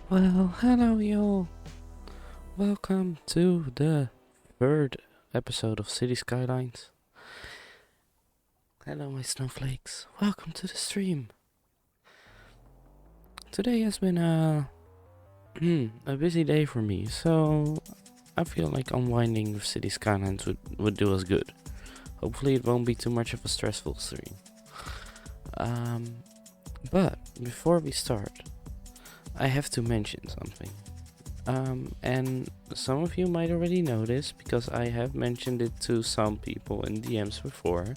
Well, hello, y'all. Welcome to the third episode of City Skylines. Hello, my snowflakes. Welcome to the stream. Today has been a busy day for me, so I feel like unwinding with City Skylines would do us good. Hopefully, it won't be too much of a stressful stream. But before we start, I have to mention something. And some of you might already know this because I have mentioned it to some people in DMs before.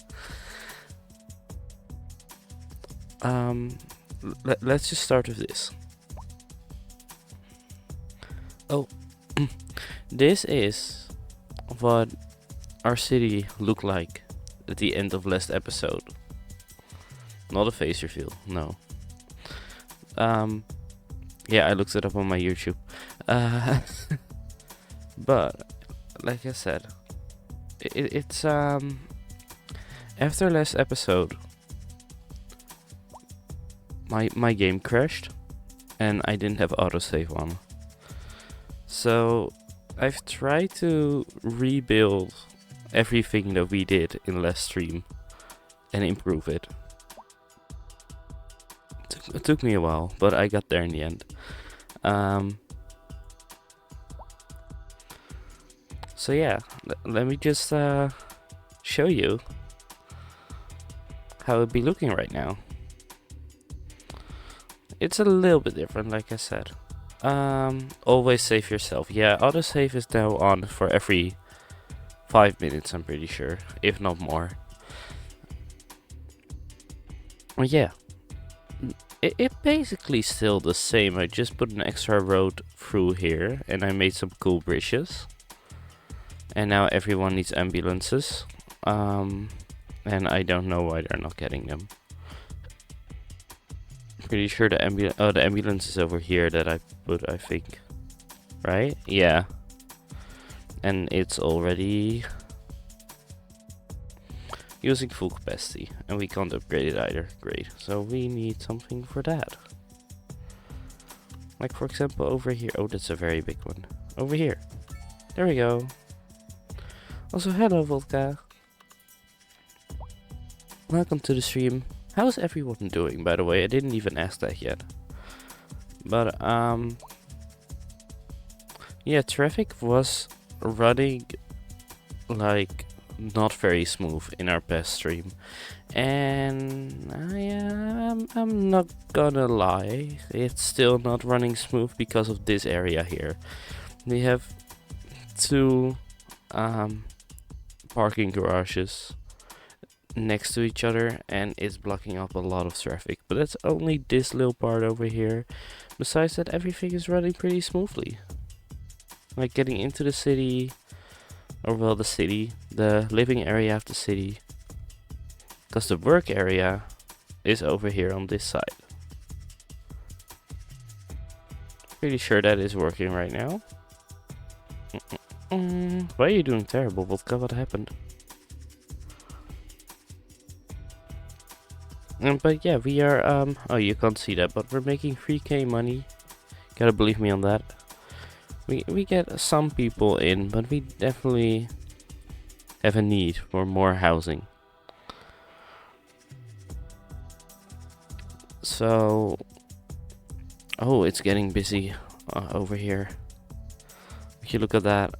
Let's just start with this. Oh, this is what our city looked like at the end of last episode. Not a face reveal, no. Yeah, I looked it up on my YouTube. But like I said, it's after last episode, my game crashed, and I didn't have autosave on. So I've tried to rebuild everything that we did in last stream and improve it. It took me a while, but I got there in the end. So yeah, let me just show you how it'd be looking right now. It's a little bit different, like I said. Always save yourself. Yeah, autosave is now on for every 5 minutes, I'm pretty sure, if not more. Yeah, it basically still the same. I just put an extra road through here, and I made some cool bridges. And now everyone needs ambulances. And I don't know why they're not getting them. Pretty sure the ambulance is over here that I put, I think. Right? Yeah. And it's already using full capacity, and we can't upgrade it either. Great. So we need something for that. Like, for example, over here. Oh, that's a very big one. Over here. There we go. Also, hello, Volka. Welcome to the stream. How's everyone doing, by the way? I didn't even ask that yet. But, yeah, traffic was running, like, not very smooth in our past stream. And I'm not gonna lie, it's still not running smooth because of this area here. We have two parking garages next to each other, and it's blocking up a lot of traffic. But that's only this little part over here. Besides that, everything is running pretty smoothly. Like getting into the city, or well, the living area of the city, because the work area is over here on this side. Pretty sure that is working right now. Why are you doing terrible, Vodka? What happened? But yeah, we are, oh, you can't see that, but we're making 3k money. Gotta believe me on that. We get some people in, but we definitely have a need for more housing. So, oh, it's getting busy over here. If you look at that.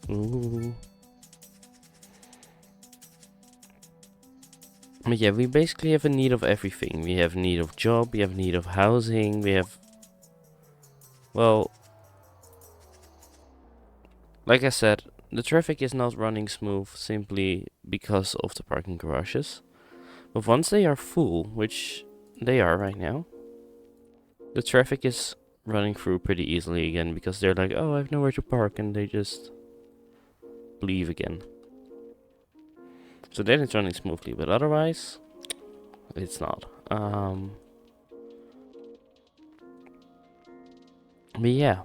Ooh. But yeah, we basically have a need of everything. We have need of job, we have need of housing, we have... Well... Like I said, the traffic is not running smooth simply because of the parking garages. But once they are full, which they are right now, the traffic is running through pretty easily again because they're like, oh, I have nowhere to park, and they just leave again. So then it's running smoothly, but otherwise, it's not. But yeah.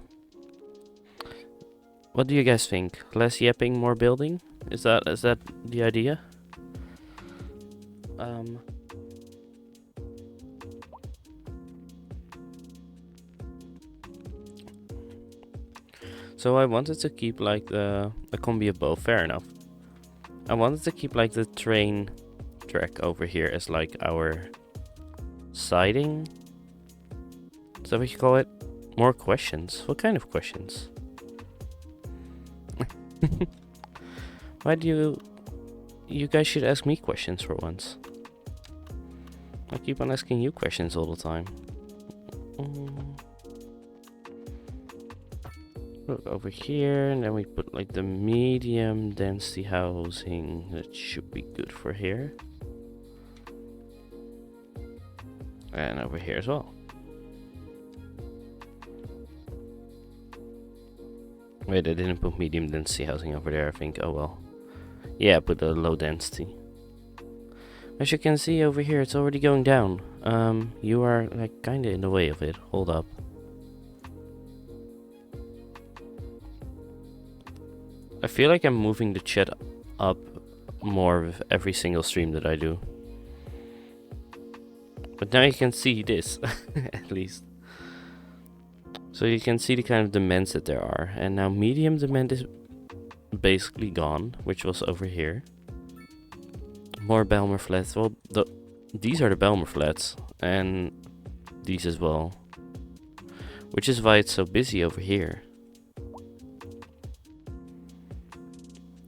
What do you guys think? Less yapping, more building? Is that the idea? So I wanted to keep like a combi of both. Fair enough. I wanted to keep like the train track over here as like our siding. Is that what you call it? More questions. What kind of questions? Why do you guys should ask me questions for once. I keep on asking you questions all the time. Look over here, and then we put like the medium density housing. That should be good for here. And over here as well. Wait, I didn't put medium density housing over there, I think. Oh well. Yeah, put the low density. As you can see over here, it's already going down. You are like kinda in the way of it. Hold up. I feel like I'm moving the chat up more with every single stream that I do. But now you can see this, at least. So you can see the kind of demands that there are. And now medium demand is basically gone, which was over here. More Belmer flats. Well, these are the Belmer flats. And these as well. Which is why it's so busy over here.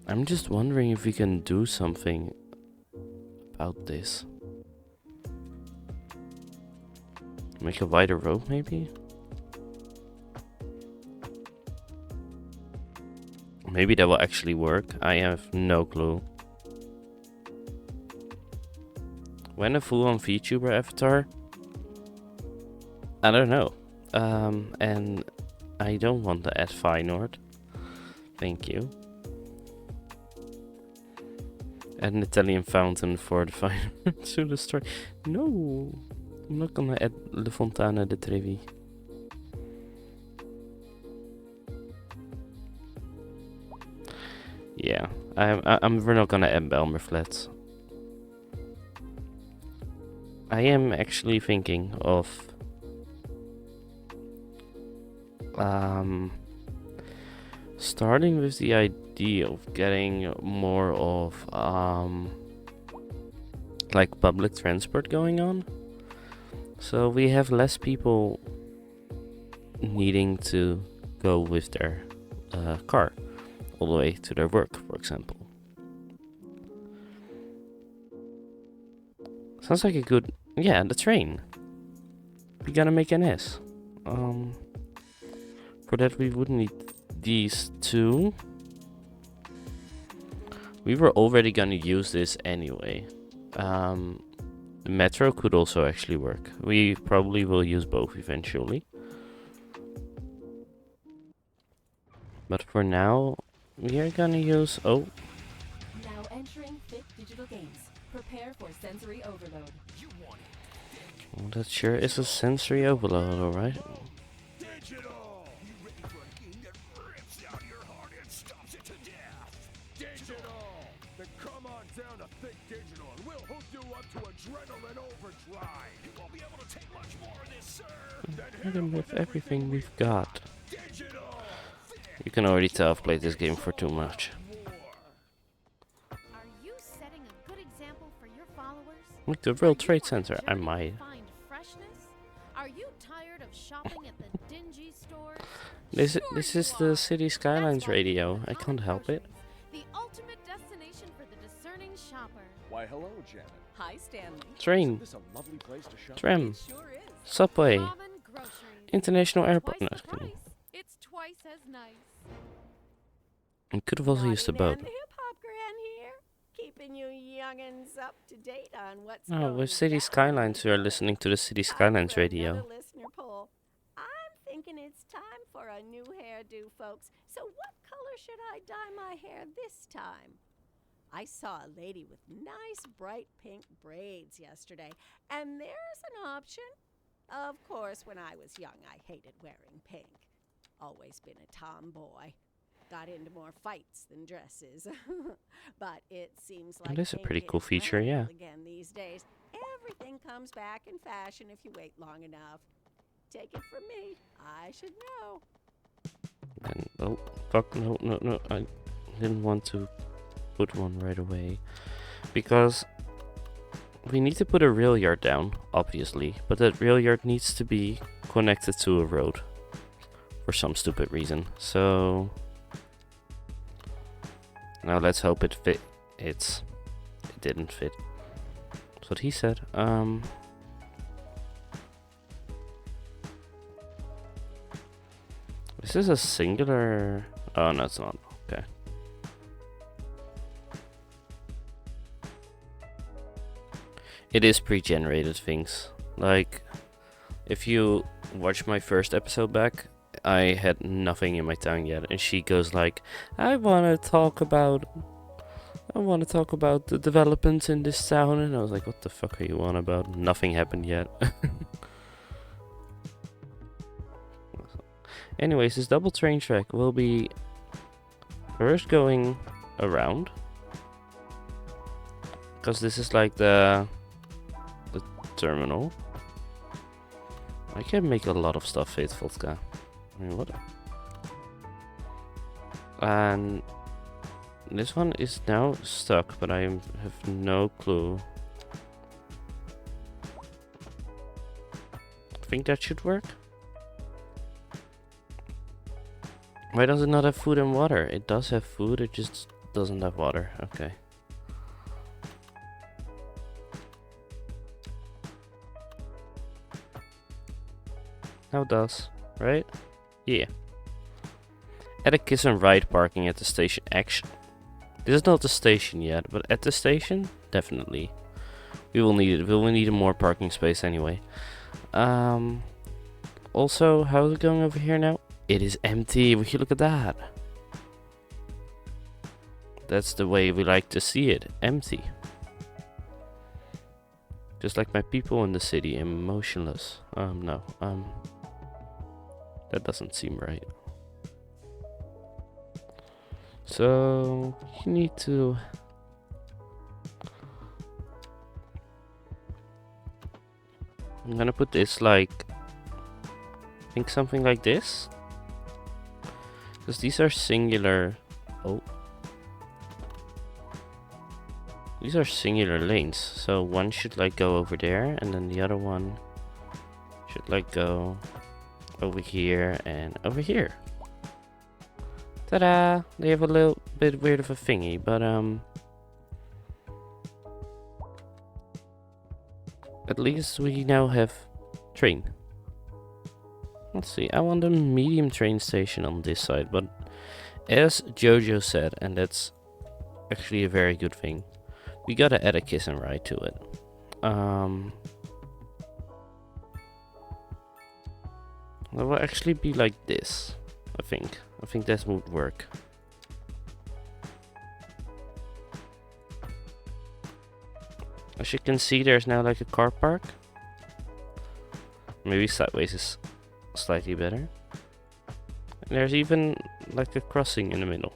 I'm just wondering if we can do something about this. Make a wider road, maybe? Maybe that will actually work. I have no clue. When a full-on VTuber avatar? I don't know. And I don't want to add Feyenoord. Thank you. Add an Italian fountain for the Feyenoord to the story. No! I'm not gonna add Le Fontana de Trevi. Yeah, we're not gonna add Belmer flats. I am actually thinking of starting with the idea of getting more of like public transport going on. So we have less people needing to go with their car all the way to their work, for example. Sounds like a good... Yeah, the train. We gotta make an S. For that we would need these two. We were already gonna use this anyway. The metro could also actually work. We probably will use both eventually. But for now, we are gonna use... Oh. Now entering Fit Digital Games. Prepare for sensory overload. Well, that sure is a sensory overload, alright. Digital! You ready for a game that rips out your heart and stops it to death? Digital! Then come on down to Think Digital and we'll hook you up to adrenaline overdrive. You won't be able to take much more of this, sir. Hit him with everything we've got. Digital! You can already tell I've played this game for too much. Are you setting a good example for your followers? Like the World Trade Center, I might. Find freshness? Are you tired of shopping at the dingy stores? This is the City Skylines radio. I can't help it. The ultimate destination for the discerning shopper. Why, hello, Janet. Hi, Stanley. Train, This is a lovely place to shop. tram, It sure is. subway, Common groceries. international airport. Twice No, the just kidding. price. It's twice as nice. We could have also used the boat. Hip Hop Gran here, keeping you youngins up to date on what's Oh, going with City down Skylines, we are here. listening to the City Time Skylines for radio. another listener poll. I'm thinking it's time for a new hairdo, folks. So what color should I dye my hair this time? I saw a lady with nice bright pink braids yesterday, and there's an option. Of course, when I was young, I hated wearing pink. Always been a tomboy. Got into more fights than dresses. But it seems like That is a pink pretty cool is feature, yeah. radical again these days. Everything comes back in fashion if you wait long enough. Take it from me, I should know. And oh fuck, no, no, no, I didn't want to put one right away because we need to put a rail yard down, obviously, but that rail yard needs to be connected to a road for some stupid reason. So now let's hope it fit. It didn't fit. That's what he said. This is a singular. Oh no, it's not. Okay. It is pre-generated things. Like, if you watch my first episode back, I had nothing in my tongue yet, and she goes like, I want to talk about the developments in this town," and I was like, what the fuck are you on about? Nothing happened yet. Anyways, this double train track will be first going around, because this is like the terminal. I can make a lot of stuff fit, Vodka. I mean, what? And this one is now stuck, but I have no clue. I think that should work. Why does it not have food and water? It does have food, it just doesn't have water. Okay. Now it does, right? Yeah. Add a kiss and ride parking at the station. Action. This is not the station yet, but at the station, definitely. We will need it. We will need a more parking space anyway. Also, how is it going over here now? It is empty. Would you look at that? That's the way we like to see it. Empty. Just like my people in the city, emotionless. No. That doesn't seem right. So you need to I'm gonna put this like I think something like this. Because these are singular these are singular lanes. So one should like go over there and then the other one should like go over here and over here. Ta-da! They have a little bit weird of a thingy, but at least we now have train. Let's see, I want a medium train station on this side, but as Jojo said, and that's actually a very good thing, we gotta add a kiss and ride to it. That will actually be like this, I think. I think that would work. As you can see, there's now like a car park. Maybe sideways is slightly better. And there's even like a crossing in the middle.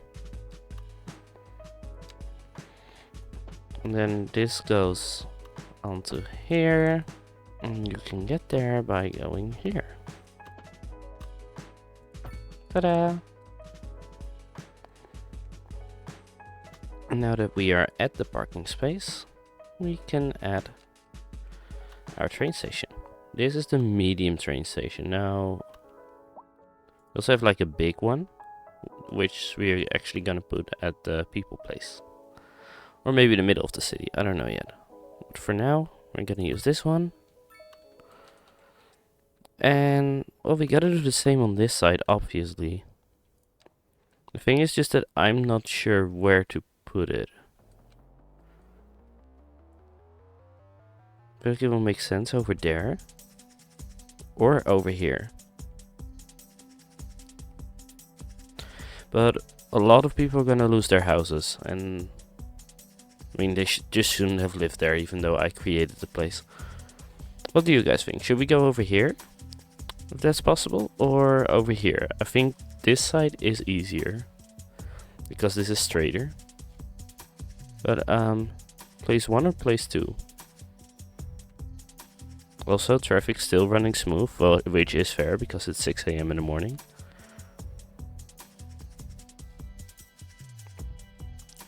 And then this goes onto here. And you can get there by going here. Ta-da! Now that we are at the parking space, we can add our train station. This is the medium train station. Now, we also have like a big one, which we're actually gonna put at the people place. Or maybe the middle of the city, I don't know yet. But for now, we're gonna use this one. And, well, we gotta do the same on this side, obviously. The thing is just that I'm not sure where to put it. I think it will make sense over there. Or over here. But a lot of people are gonna lose their houses. And, I mean, they just shouldn't have lived there, even though I created the place. What do you guys think? Should we go over here? If that's possible, or over here. I think this side is easier because this is straighter. But place 1 or place 2? Also, traffic's still running smooth, well, which is fair because it's 6 AM in the morning.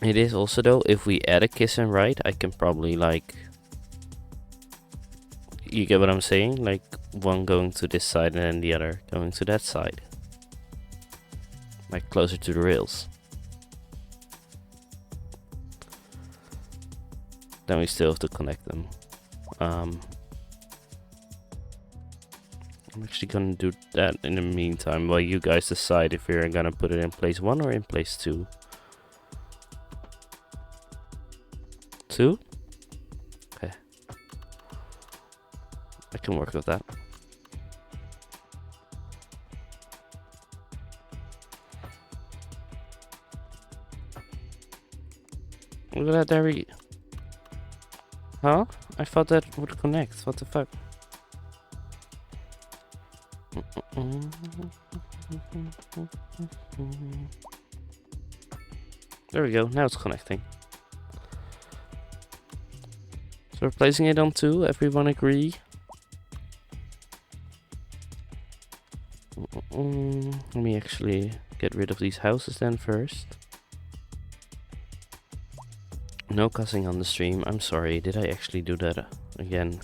It is also though, if we add a kiss and ride, I can probably like, you get what I'm saying? Like one going to this side and then the other going to that side. Like closer to the rails. Then we still have to connect them. I'm actually gonna do that in the meantime while you guys decide if we're gonna put it in place 1 or in place 2. 2? Okay. I can work with that. Look at that, there we... Huh? I thought that would connect. What the fuck? There we go, now it's connecting. So we're placing it on 2, everyone agree? Let me actually get rid of these houses then first. No cussing on the stream, I'm sorry, did I actually do that again?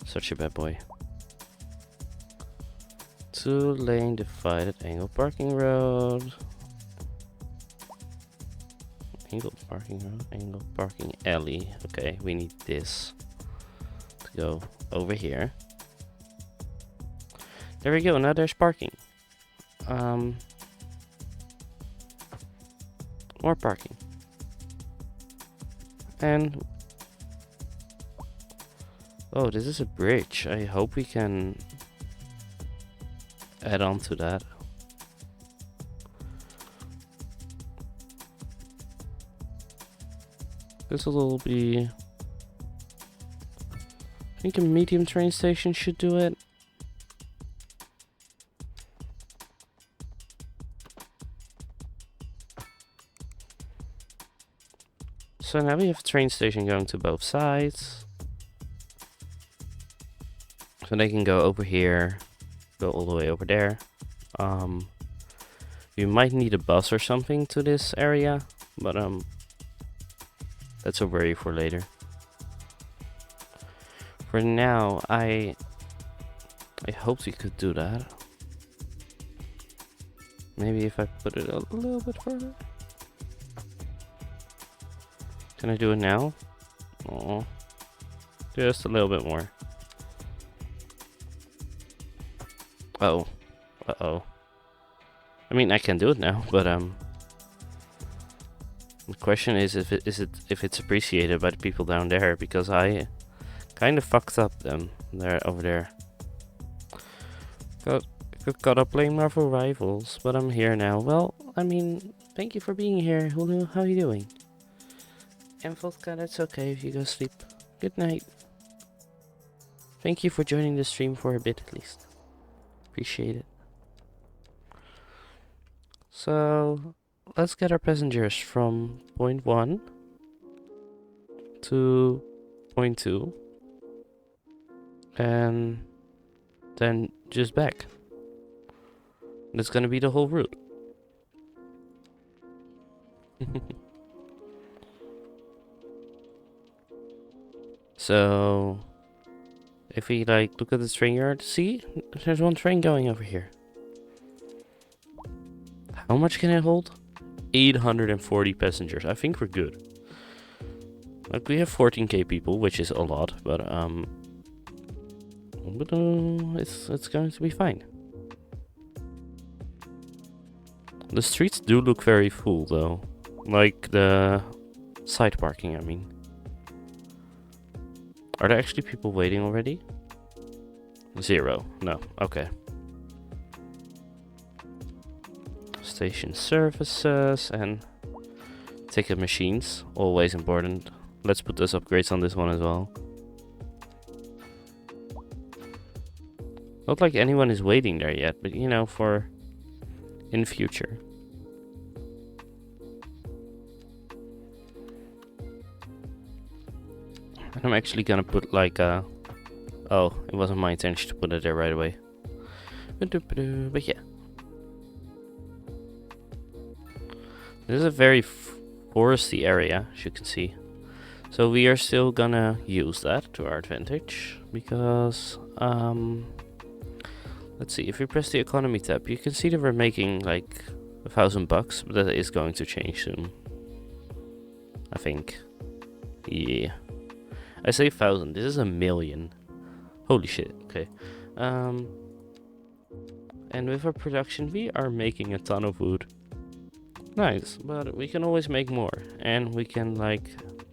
Such a bad boy. 2-lane divided angle parking road. Angle parking road, angle parking alley. Okay, we need this to go over here. There we go, now there's parking. More parking. And oh, this is a bridge. I hope we can add on to that. This will be, I think a medium train station should do it. So now we have a train station going to both sides. So they can go over here, go all the way over there. You might need a bus or something to this area, but that's a worry for later. For now, I hoped we could do that. Maybe if I put it a little bit further. Can I do it now? Oh, just a little bit more. Oh, uh-oh. I mean, I can do it now, but the question is if it's appreciated by the people down there, because I kind of fucked up them over there. Got caught up playing Marvel Rivals, but I'm here now. Well, I mean, thank you for being here. Hulu, how are you doing? And Vodka, that's okay if you go sleep. Good night. Thank you for joining the stream for a bit at least. Appreciate it. So, let's get our passengers from point 1 to point 2. And then just back. That's gonna be the whole route. So, if we like look at the train yard, see, there's one train going over here. How much can it hold? 840 passengers. I think we're good. Like we have 14k people, which is a lot, but it's going to be fine. The streets do look very full though, like the side parking, I mean. Are there actually people waiting already? 0. No. Okay. Station services and ticket machines. Always important. Let's put those upgrades on this one as well. Not like anyone is waiting there yet, but you know, for in future. I'm actually gonna put like a... Oh, it wasn't my intention to put it there right away. But yeah. This is a very foresty area, as you can see. So we are still gonna use that to our advantage, because let's see, if we press the economy tab, you can see that we're making like $1,000, but that is going to change soon, I think. Yeah, I say 1,000. This is 1,000,000. Holy shit. Okay. And with our production, we are making a ton of food. Nice, but we can always make more, and we can like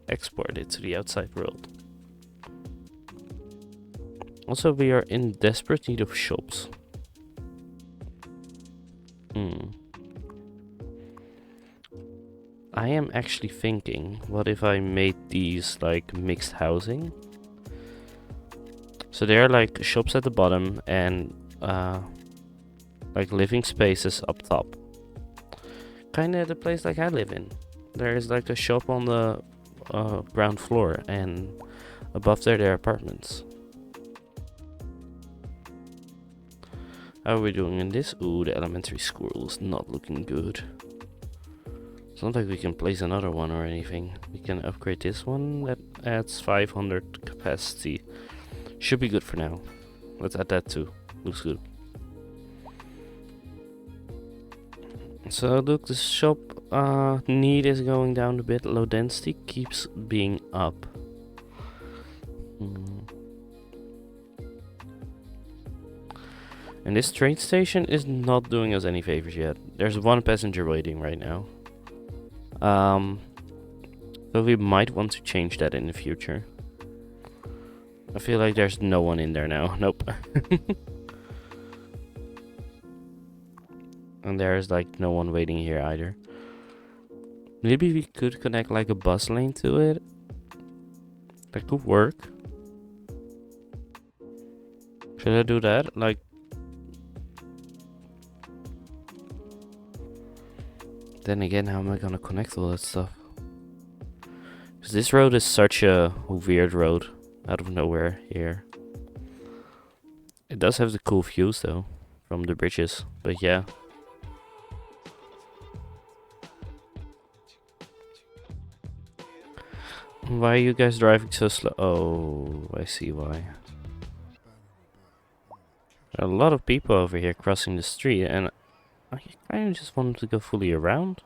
export it to the outside world. Also, we are in desperate need of shops. I am actually thinking, what if I made these like mixed housing? So there are like shops at the bottom and like living spaces up top. Kinda the place like I live in. There is like a shop on the ground floor, and above there are apartments. How are we doing in this? Ooh, the elementary school is not looking good. It's not like we can place another one or anything. We can upgrade this one. That adds 500 capacity. Should be good for now. Let's add that too. Looks good. So look, the shop need is going down a bit. Low density keeps being up. And this train station is not doing us any favors yet. There's one passenger waiting right now. So we might want to change that in the future. I feel like there's no one in there now. Nope. And there's like no one waiting here either. Maybe we could connect like a bus lane to it. That could work. Should I do that? Like, then again, how am I gonna connect all that stuff? Because this road is such a weird road out of nowhere here. It does have the cool views though from the bridges, but yeah. Why are you guys driving so slow? Oh, I see why. There are a lot of people over here crossing the street, and I kind of just want to go fully around.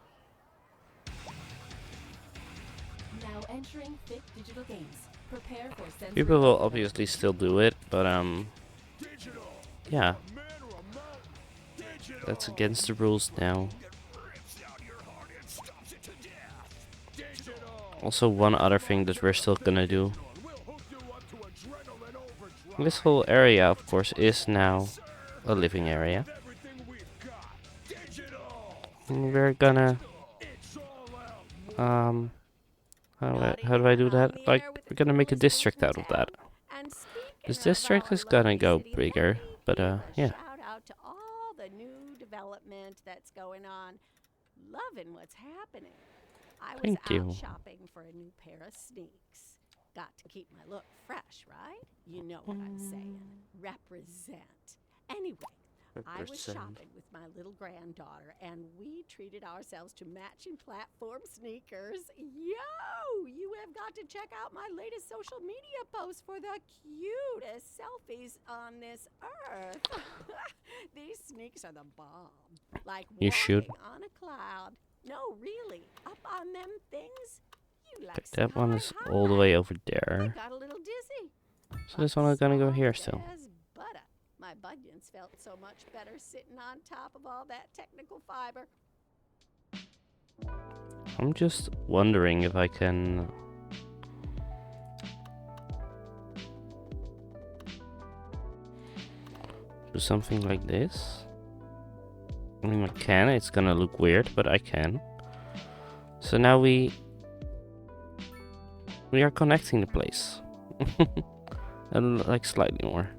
Now entering Fit Digital Games. Prepare for sensory People will obviously still do it, but yeah, that's against the rules now. Also, one other thing that we're still gonna do. This whole area, of course, is now a living area. And we're gonna how do I do that? Like, we're gonna make a district out of that. This district is gonna go bigger, but yeah. Shout out to all the new development that's going on. Loving what's happening. I was Thank out you. shopping for a new pair of sneaks. Got to keep my look fresh, right? You know what I'm saying. Represent. Anyway, I was shopping with my little granddaughter, and we treated ourselves to matching platform sneakers. Yo, you have got to check out my latest social media post for the cutest selfies on this earth. These sneaks are the bomb. Like You should. walking on a cloud. No, really, up on them things. You like Okay, that one is sky all the high. way over I there. got a little dizzy. So this one is gonna go here still. Soft as butter. My bunions felt so much better sitting on top of all that technical fiber. I'm just wondering if I can do something like this. I mean, I can. It's gonna look weird, but I can. So now we are connecting the place. And like slightly more.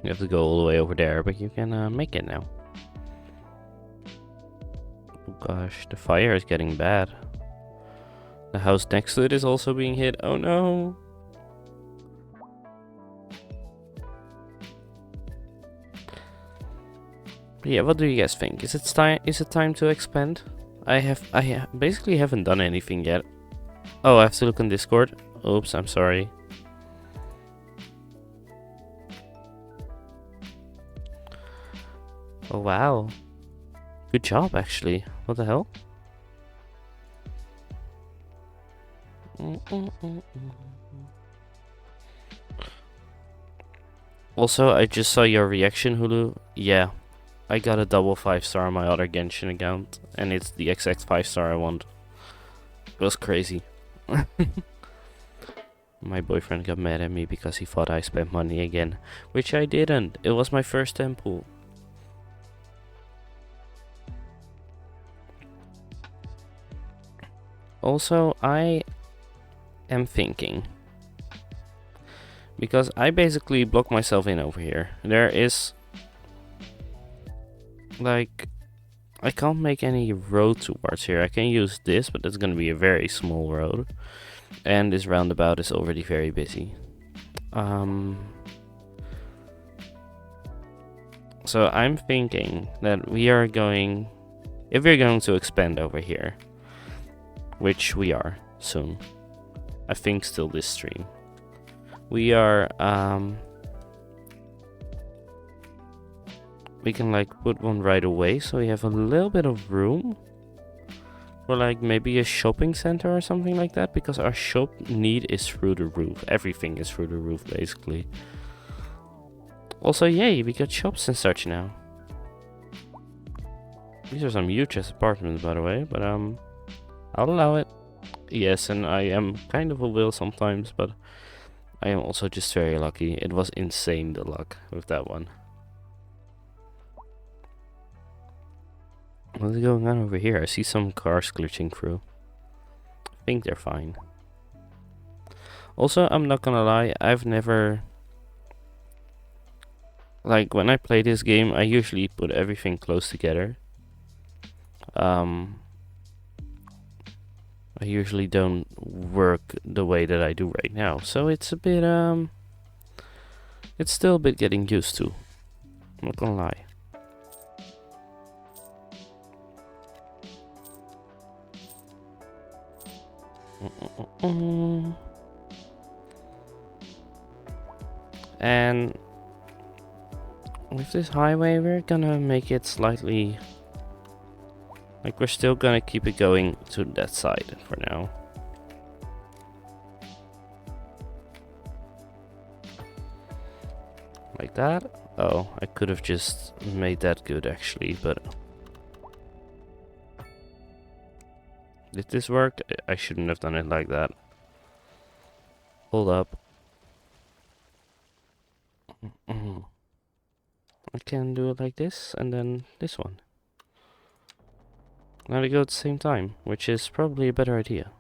You have to go all the way over there, but you can make it now. Oh gosh, the fire is getting bad. The house next to it is also being hit. Oh no! Yeah, what do you guys think? Is it time? Is it time to expand? I basically haven't done anything yet. Oh, I have to look on Discord. Oops, I'm sorry. Oh wow, good job actually. What the hell? Also, I just saw your reaction, Hulu. Yeah, I got a double 5-star on my other Genshin account, and it's the exact 5-star I want. It was crazy. My boyfriend got mad at me because he thought I spent money again, which I didn't. It was my first temple. Also, I am thinking, because I basically block myself in over here. There is, like, I can't make any road towards here. I can use this, but it's gonna be a very small road. And this roundabout is already very busy. So I'm thinking that we are going, if we're going to expand over here, which we are soon, I think still this stream, we are, we can like put one right away, so we have a little bit of room for like maybe a shopping center or something like that, because our shop need is through the roof. Everything is through the roof basically. Also, yay, we got shops and such now. These are some huge ass apartments, by the way, but I'll allow it. Yes, and I am kind of a will sometimes, but I am also just very lucky. It was insane, the luck with that one. What's going on over here? I see some cars glitching through. I think they're fine. Also, I'm not gonna lie, I've never... Like, when I play this game, I usually put everything close together. I usually don't work the way that I do right now, so it's a bit, it's still a bit getting used to. I'm not gonna lie. And with this highway, we're gonna make it slightly, like, we're still gonna keep it going to that side for now. Like that. Oh, I could have just made that good actually, but did this work? I shouldn't have done it like that. Hold up. I can do it like this, and then this one. Now they go at the same time, which is probably a better idea.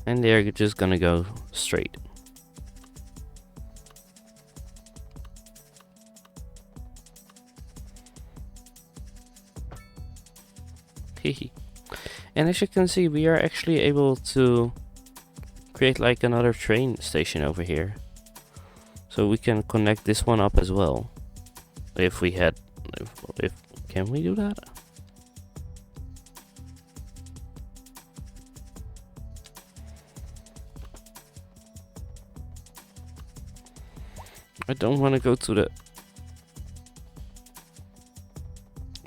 And they're just gonna go straight. Hehe. And as you can see, we are actually able to create like another train station over here. So we can connect this one up as well. If we had, if can we do that? I don't want to go to the...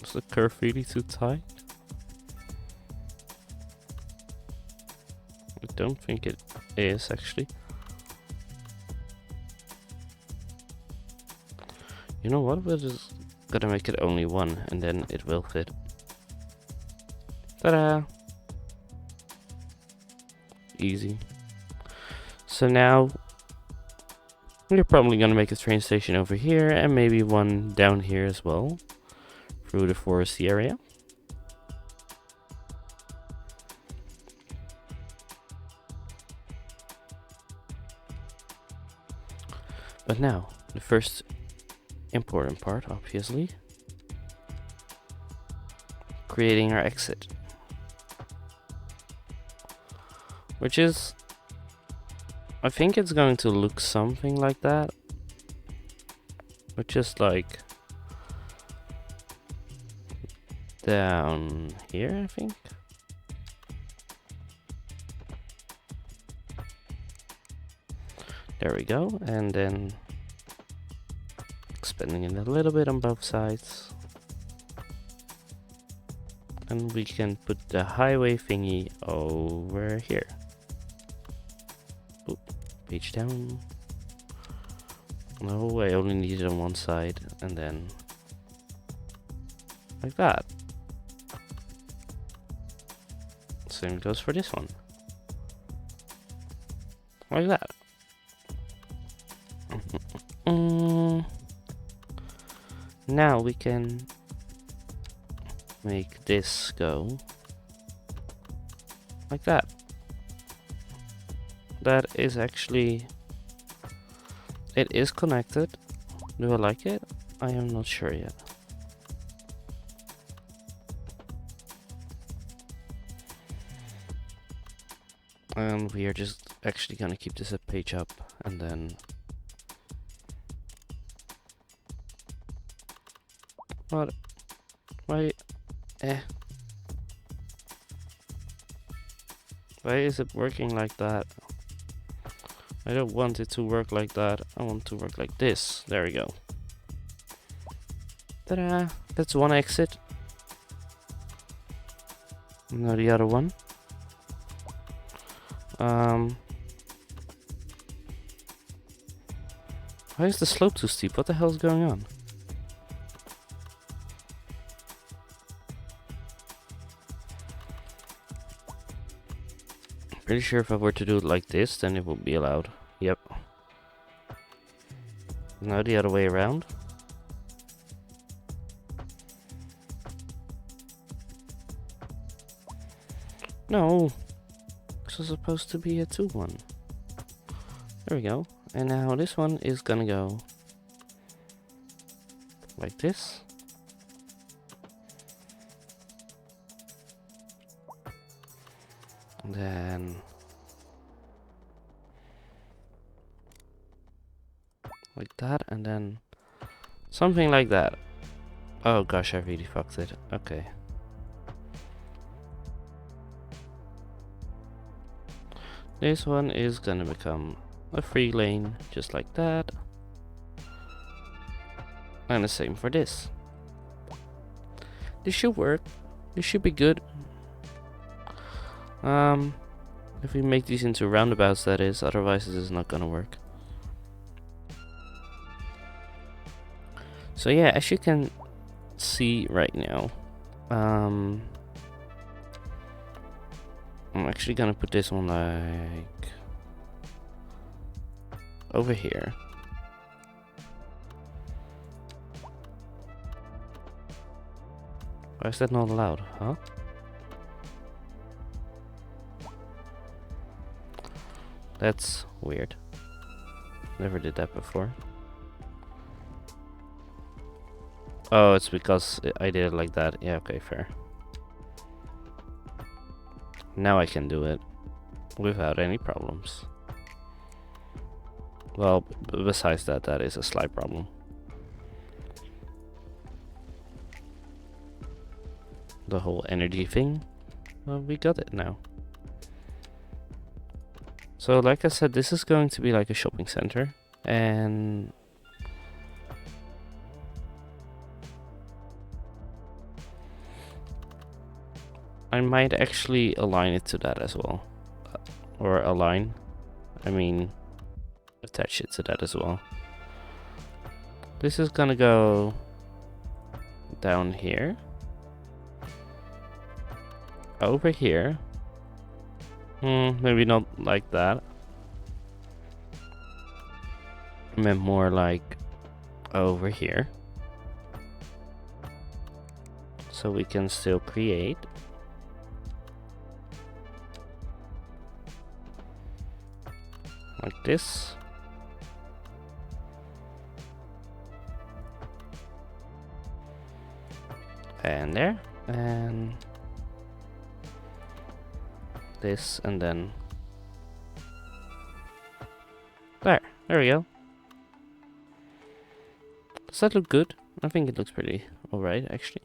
Is the curve really too tight? I don't think it is actually. You know what? We're just gonna make it only one, and then it will fit. Ta-da! Easy. So now we're probably gonna make a train station over here, and maybe one down here as well, through the foresty area. But now, the first important part, obviously. Creating our exit. Which is... I think it's going to look something like that. but just like down here, I think. There we go, and then expanding it a little bit on both sides. And we can put the highway thingy over here. Oop, page down. No, I only need it on one side, and then like that. Same goes for this one. Like that. Now we can make this go like that. That is actually... It is connected. Do I like it? I am not sure yet. And we are just actually gonna keep this a page up and then... What? Why? Why is it working like that? I don't want it to work like that. I want to work like this. There we go. Ta-da! That's one exit. Now the other one. Why is the slope too steep? What the hell is going on? Pretty sure if I were to do it like this, then it would be allowed. Yep. Now the other way around. No! This was supposed to be a 2-1. There we go. And now this one is gonna go like this. And then like that, and then something like that. Oh gosh, I really fucked it. Okay. This one is gonna become a free lane, just like that. And the same for this. This should work. This should be good. If we make these into roundabouts, that is, otherwise this is not gonna work. So yeah, as you can see right now, I'm actually gonna put this one like over here. Why is that not allowed, huh? That's weird. Never did that before. Oh, it's because I did it like that. Yeah, okay, fair. Now I can do it without any problems. Well, besides that, that is a slight problem. The whole energy thing, well, we got it now. So like I said, this is going to be like a shopping center, and I might actually align it to that as well. Or align, I mean attach it to that as well. This is gonna go down here, over here. Maybe not like that. I meant more like over here. So we can still create. Like this. And there. And this, and then there we go. Does that look good? I think it looks pretty alright, actually.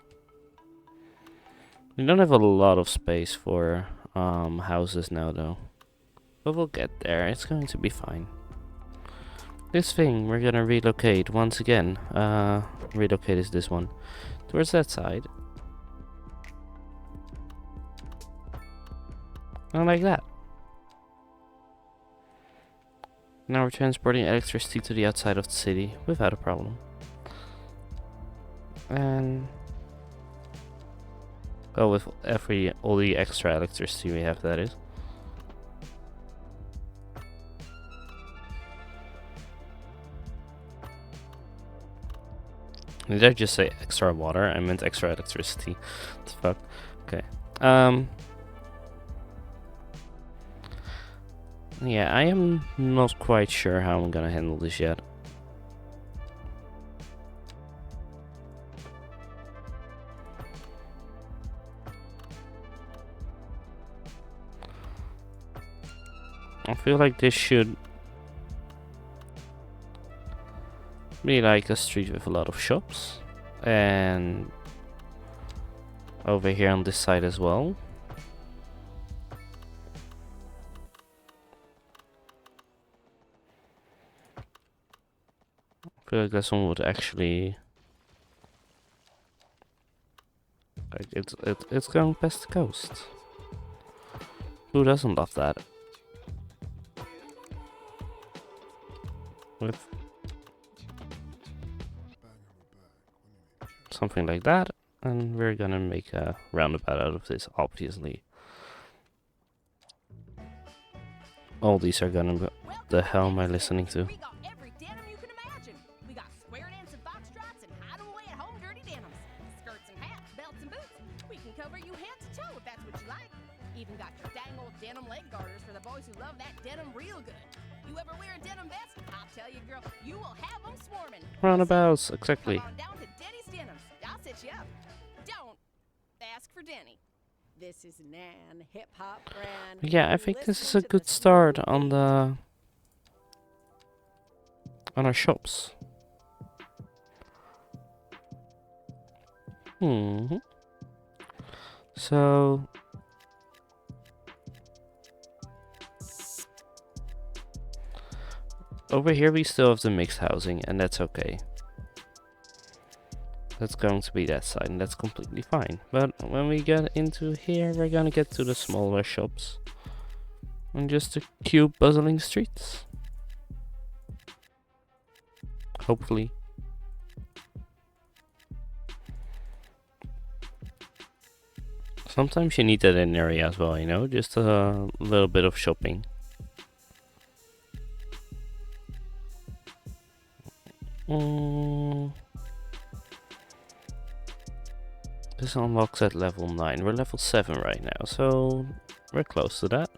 We don't have a lot of space for houses now, though. But we'll get there. It's going to be fine. This thing, we're gonna relocate once again. Relocate is this one. Towards that side. And like that. Now we're transporting electricity to the outside of the city without a problem. And well, with all the extra electricity we have, that is. Did I just say extra water? I meant extra electricity. What the fuck? Okay. Yeah, I am not quite sure how I'm gonna handle this yet. I feel like this should be like a street with a lot of shops. And over here on this side as well. I feel like this one would actually, like, it's going past the coast. Who doesn't love that? With something like that, and we're gonna make a roundabout out of this, obviously. All these are gonna be, the hell am I listening to? We got every denim you can imagine. We got square dance and foxtrots and hide 'em away at home dirty denims. Skirts and hats, belts and boots. We can cover you head to toe if that's what you like. Even got your dang old denim leg garters for the boys who love that denim real good. You ever wear a denim vest? I'll tell you, girl, you will have 'em swarming. Roundabouts, exactly. Come on down to Denny's Denims. I'll set you up. Don't ask for Denny. This is Nan, hip hop brand. Yeah, I think this is Listen a to good the start smooth on the our shops. So over here we still have the mixed housing, and that's okay. That's going to be that side, and that's completely fine. But when we get into here, we're gonna get to the smaller shops. And just the cute, bustling streets. Hopefully. Sometimes you need that in an area as well, you know? Just a little bit of shopping. This unlocks at level 9. We're level 7 right now, so we're close to that.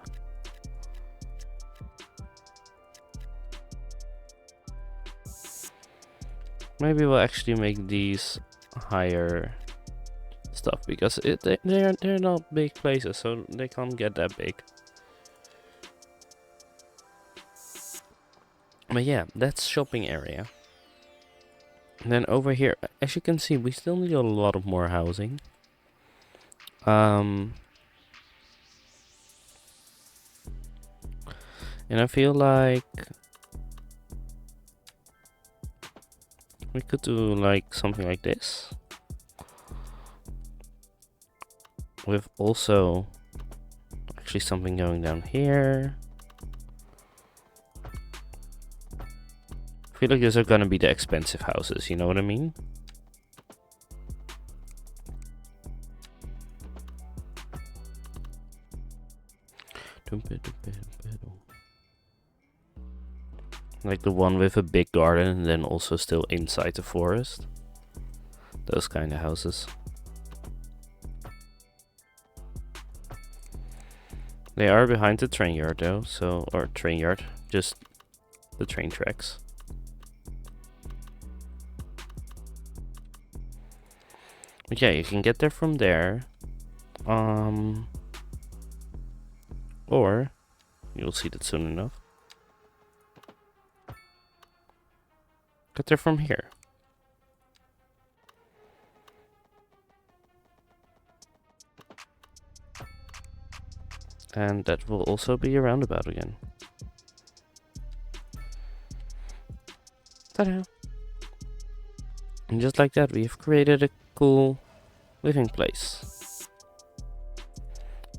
Maybe we'll actually make these higher stuff, because they're not big places, so they can't get that big. But yeah, that's shopping area. And then over here, as you can see, we still need a lot of more housing. And I feel like we could do like something like this. With also actually something going down here. I feel like these are gonna be the expensive houses, you know what I mean? Like the one with a big garden and then also still inside the forest. Those kind of houses. They are behind the train yard though, so, or train yard, just the train tracks. But yeah, you can get there from there. Or you'll see that soon enough. Get there from here. And that will also be a roundabout again. Ta-da! And just like that, we've created a cool living place.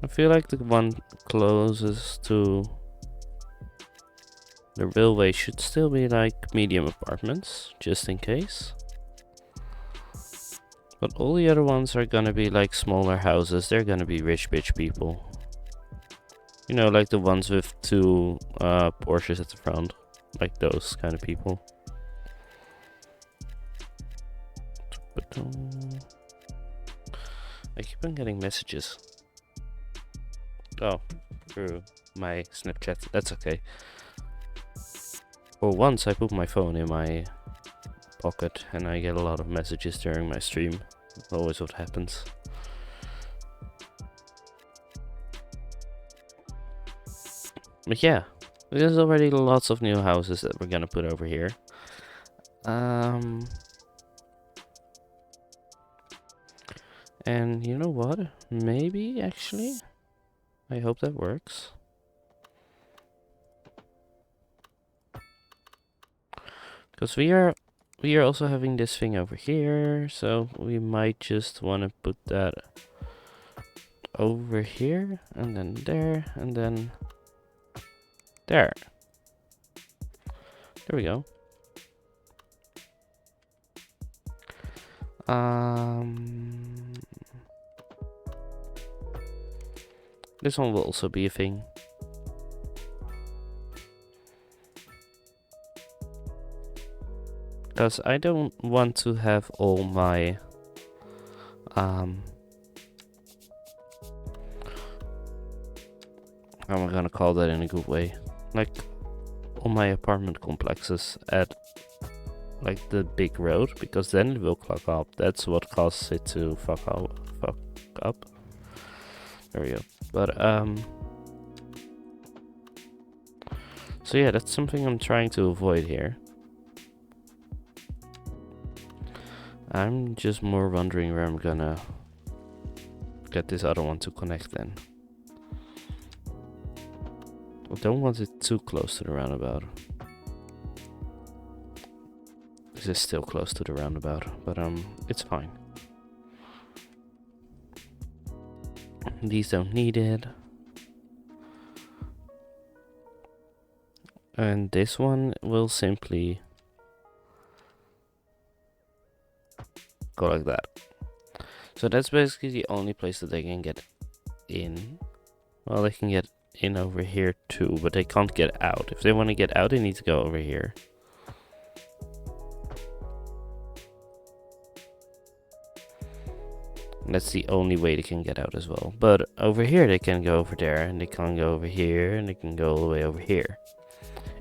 I feel like the one closest to the railway should still be like medium apartments, just in case. But all the other ones are gonna be like smaller houses. They're gonna be rich people. You know, like the ones with two Porsches at the front. Like those kind of people. I keep on getting messages. Oh, through my Snapchat. That's okay. For once I put my phone in my pocket and I get a lot of messages during my stream. Always what happens. But yeah, there's already lots of new houses that we're gonna put over here. And you know what? Maybe actually, I hope that works. Because we are also having this thing over here, so we might just want to put that over here, and then there, and then there. There we go. This one will also be a thing. Because I don't want to have all my how am I gonna call that in a good way? Like all my apartment complexes at like the big road, because then it will clog up. That's what causes it to fuck up. There we go. But so yeah, that's something I'm trying to avoid here. I'm just more wondering where I'm gonna get this other one to connect then. I don't want it too close to the roundabout. This is still close to the roundabout, but it's fine. These don't need it. And this one will simply go like that. So that's basically the only place that they can get in. Well, they can get in over here too, but they can't get out. If they want to get out, they need to go over here. And that's the only way they can get out as well. But over here they can go over there, and they can go over here, and they can go all the way over here.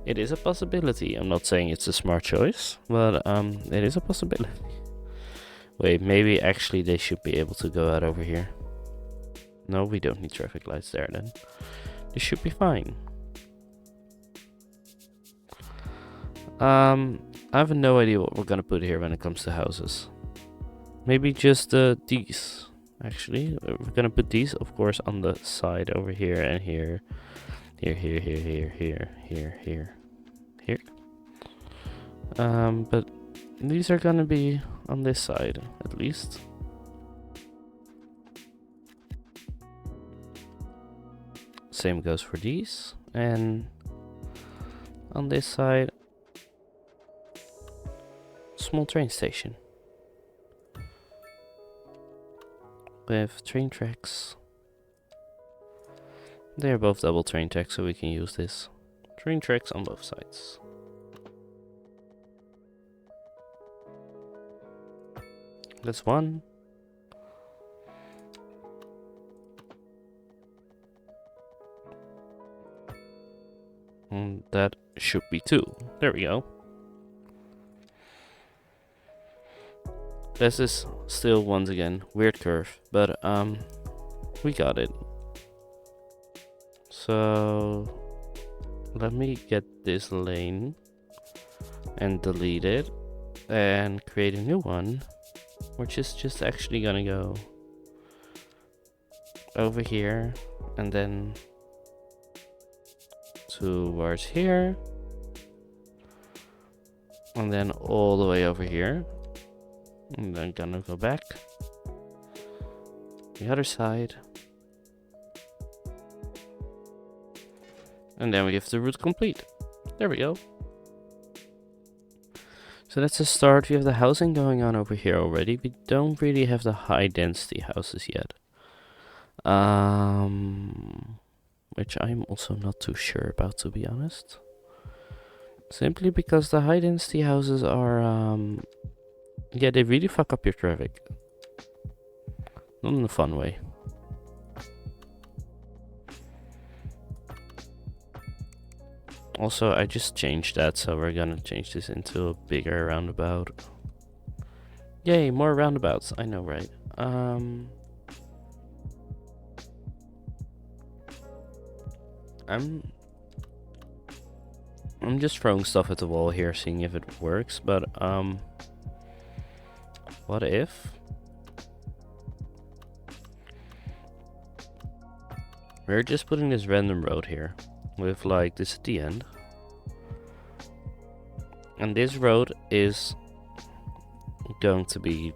It is a possibility. I'm not saying it's a smart choice, but it is a possibility. Wait, maybe actually they should be able to go out over here. No, we don't need traffic lights there then. This should be fine. I have no idea what we're gonna put here when it comes to houses. Maybe just these, actually. We're gonna put these, of course, on the side over here and here. Here. But these are gonna be on this side, at least. Same goes for these. And on this side, small train station. With train tracks. They are both double train tracks, so we can use this. Train tracks on both sides. That's one. And that should be two. There we go. This is still, once again, weird curve, but we got it. So let me get this lane and delete it and create a new one, which is just actually gonna go over here and then towards here. And then all the way over here. And then gonna go back. The other side. And then we give the route complete. There we go. So that's a start. We have the housing going on over here already. We don't really have the high density houses yet. Which I'm also not too sure about, to be honest. Simply because the high density houses are, yeah, they really fuck up your traffic. Not in a fun way. Also, I just changed that, so we're gonna change this into a bigger roundabout. Yay, more roundabouts. I know, right? I'm just throwing stuff at the wall here, seeing if it works, but what if we're just putting this random road here with like this at the end, and this road is going to be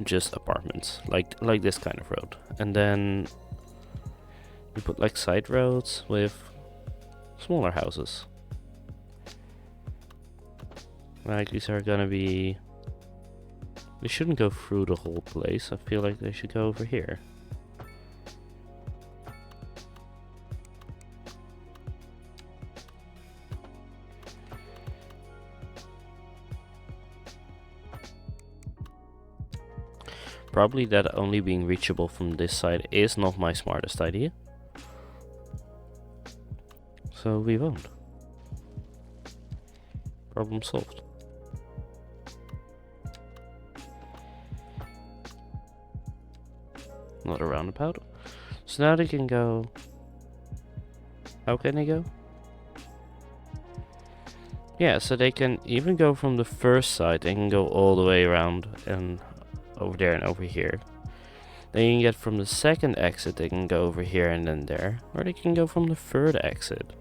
just apartments, like this kind of road, and then we put like side roads with smaller houses. Like these are gonna be, they shouldn't go through the whole place. I feel like they should go over here. Probably that only being reachable from this side is not my smartest idea. So we won't. Problem solved. Not a roundabout. So now they can go. How can they go? Yeah, so they can even go from the first side. They can go all the way around and over there and over here. Then you can get from the second exit. They can go over here and then there, or they can go from the third exit.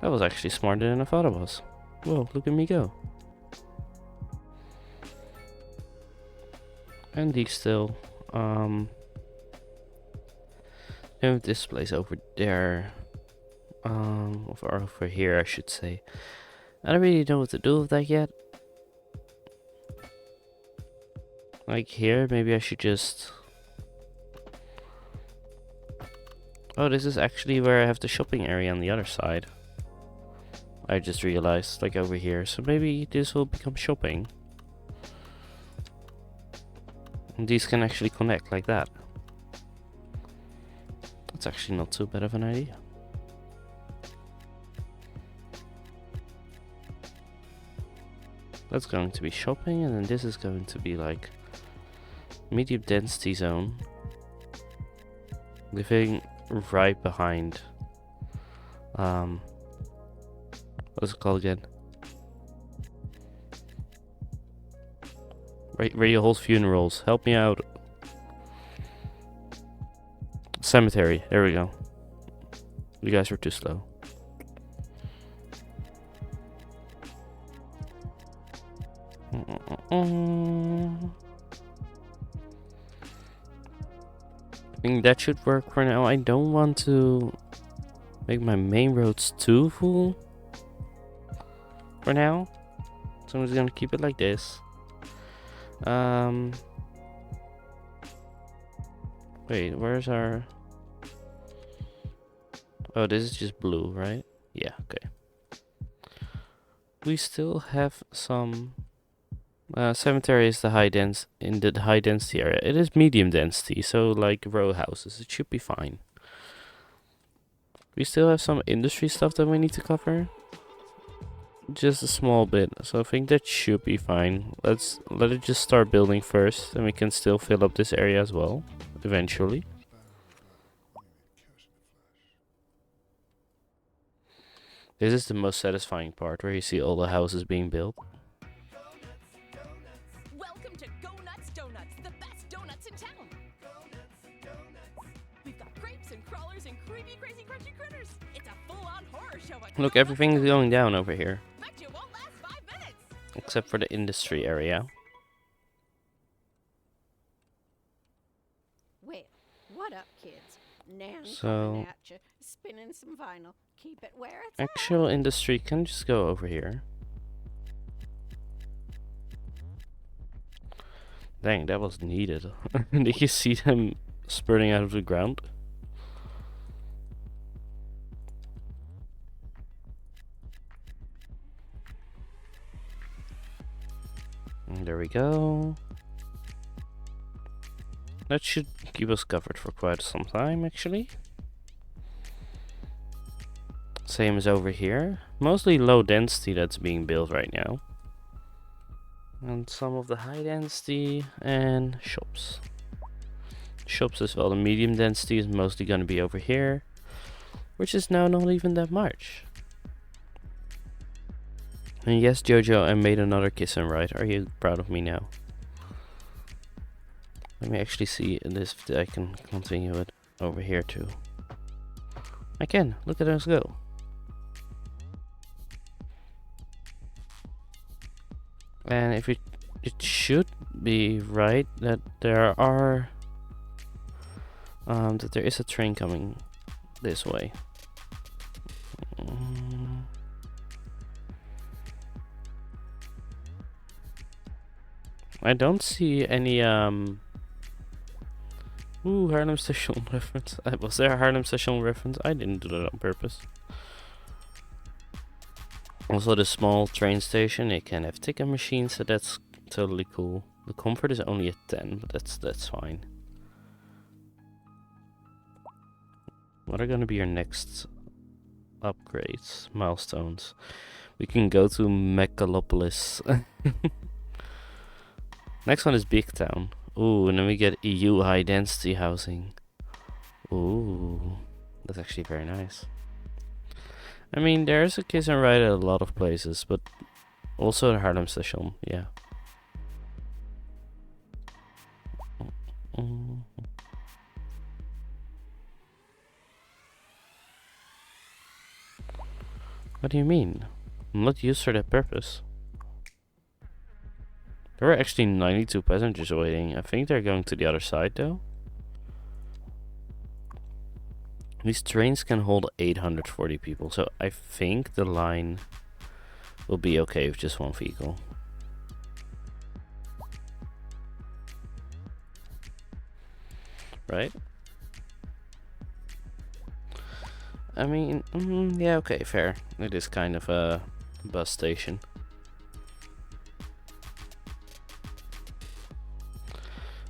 That was actually smarter than I thought it was. Whoa, look at me go. And these still. And this place over there. Or over here, I should say. I don't really know what to do with that yet. Like here, maybe I should just... Oh, this is actually where I have the shopping area on the other side. I just realized, like over here. So maybe this will become shopping. And these can actually connect like that. That's actually not too bad of an idea. That's going to be shopping, and then this is going to be like medium density zone. Living right behind what's it called again? Right where you hold funerals. Help me out. Cemetery. There we go. You guys were too slow. I think that should work for now. I don't want to make my main roads too full for now, so I'm just gonna keep it like this. Wait, where's our... Oh, this is just blue, right? Yeah, okay. We still have some... cemetery is the high in the high density area. It is medium density, so like row houses. It should be fine. We still have some industry stuff that we need to cover. Just a small bit, so I think that should be fine. Let it just start building first, and we can still fill up this area as well, eventually. This is the most satisfying part, where you see all the houses being built. Welcome to Go Nuts Donuts, the best donuts in town. and crawlers and creepy, crazy, crunchy critters. It's a full-on horror show. Look, everything's going down over here. Bet you won't last 5 minutes. Except for the industry area. Well, what up, kids? Nan So- coming at you, spinning some vinyl. Keep it where it's at. Actual industry can just go over here. Dang, that was needed. Did you see them spurting out of the ground? And there we go. That should keep us covered for quite some time, actually. Same as over here. Mostly low density that's being built right now. And some of the high density and shops. Shops as well. The medium density is mostly going to be over here, which is now not even that much. And yes, Jojo, I made another kiss and ride. Are you proud of me now? Let me actually see this if I can continue it over here too. I can. Look at us go. And if it should be right that there are that there is a train coming this way. I don't see any Harlem Station reference. Was there a Harlem Station reference? I didn't do that on purpose. Also, the small train station, it can have ticket machines, so that's totally cool. The comfort is only a 10, but that's fine. What are gonna be your next upgrades, milestones? We can go to Megalopolis. Next one is Big Town. Ooh, and then we get EU high density housing. Ooh, that's actually very nice. I mean, there's a kiss and ride at a lot of places, but also the Harlem Station, yeah. What do you mean? I'm not used for that purpose. There were actually 92 passengers waiting. I think they're going to the other side though. These trains can hold 840 people, so I think the line will be okay with just one vehicle. Right? I mean, yeah, okay, fair. It is kind of a bus station.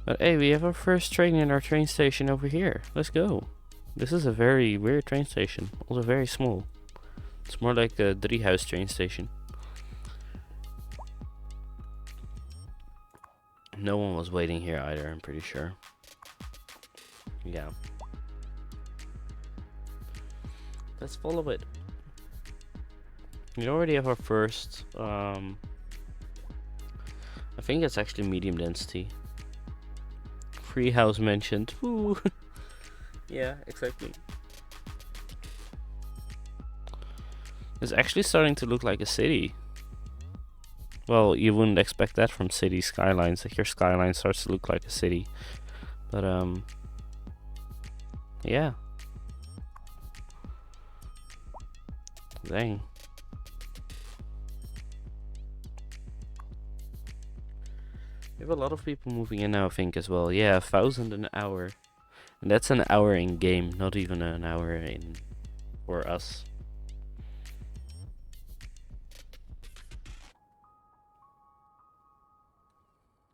But hey, we have our first train in our train station over here. Let's go. This is a very weird train station. Also very small. It's more like a Driehuis train station. No one was waiting here either, I'm pretty sure. Yeah. Let's follow it. We already have our first, I think it's actually medium density. Free house mentioned. Woo. Yeah, exactly. It's actually starting to look like a city. Well, you wouldn't expect that from city skylines, that your skyline starts to look like a city. But yeah. Dang. We have a lot of people moving in now, I think, as well. Yeah, 1,000 an hour. And that's an hour in game, not even an hour in for us.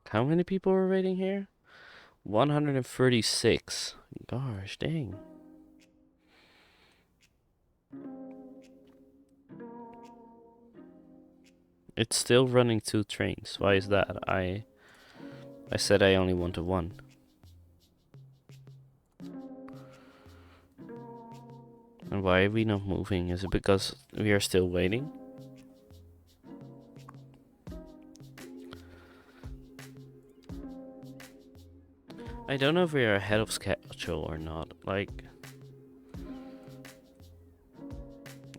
How many people are waiting here? 136. Gosh, dang. It's still running 2 trains. Why is that? I said I only wanted 1. And why are we not moving? Is it because we are still waiting? I don't know if we are ahead of schedule or not. Like,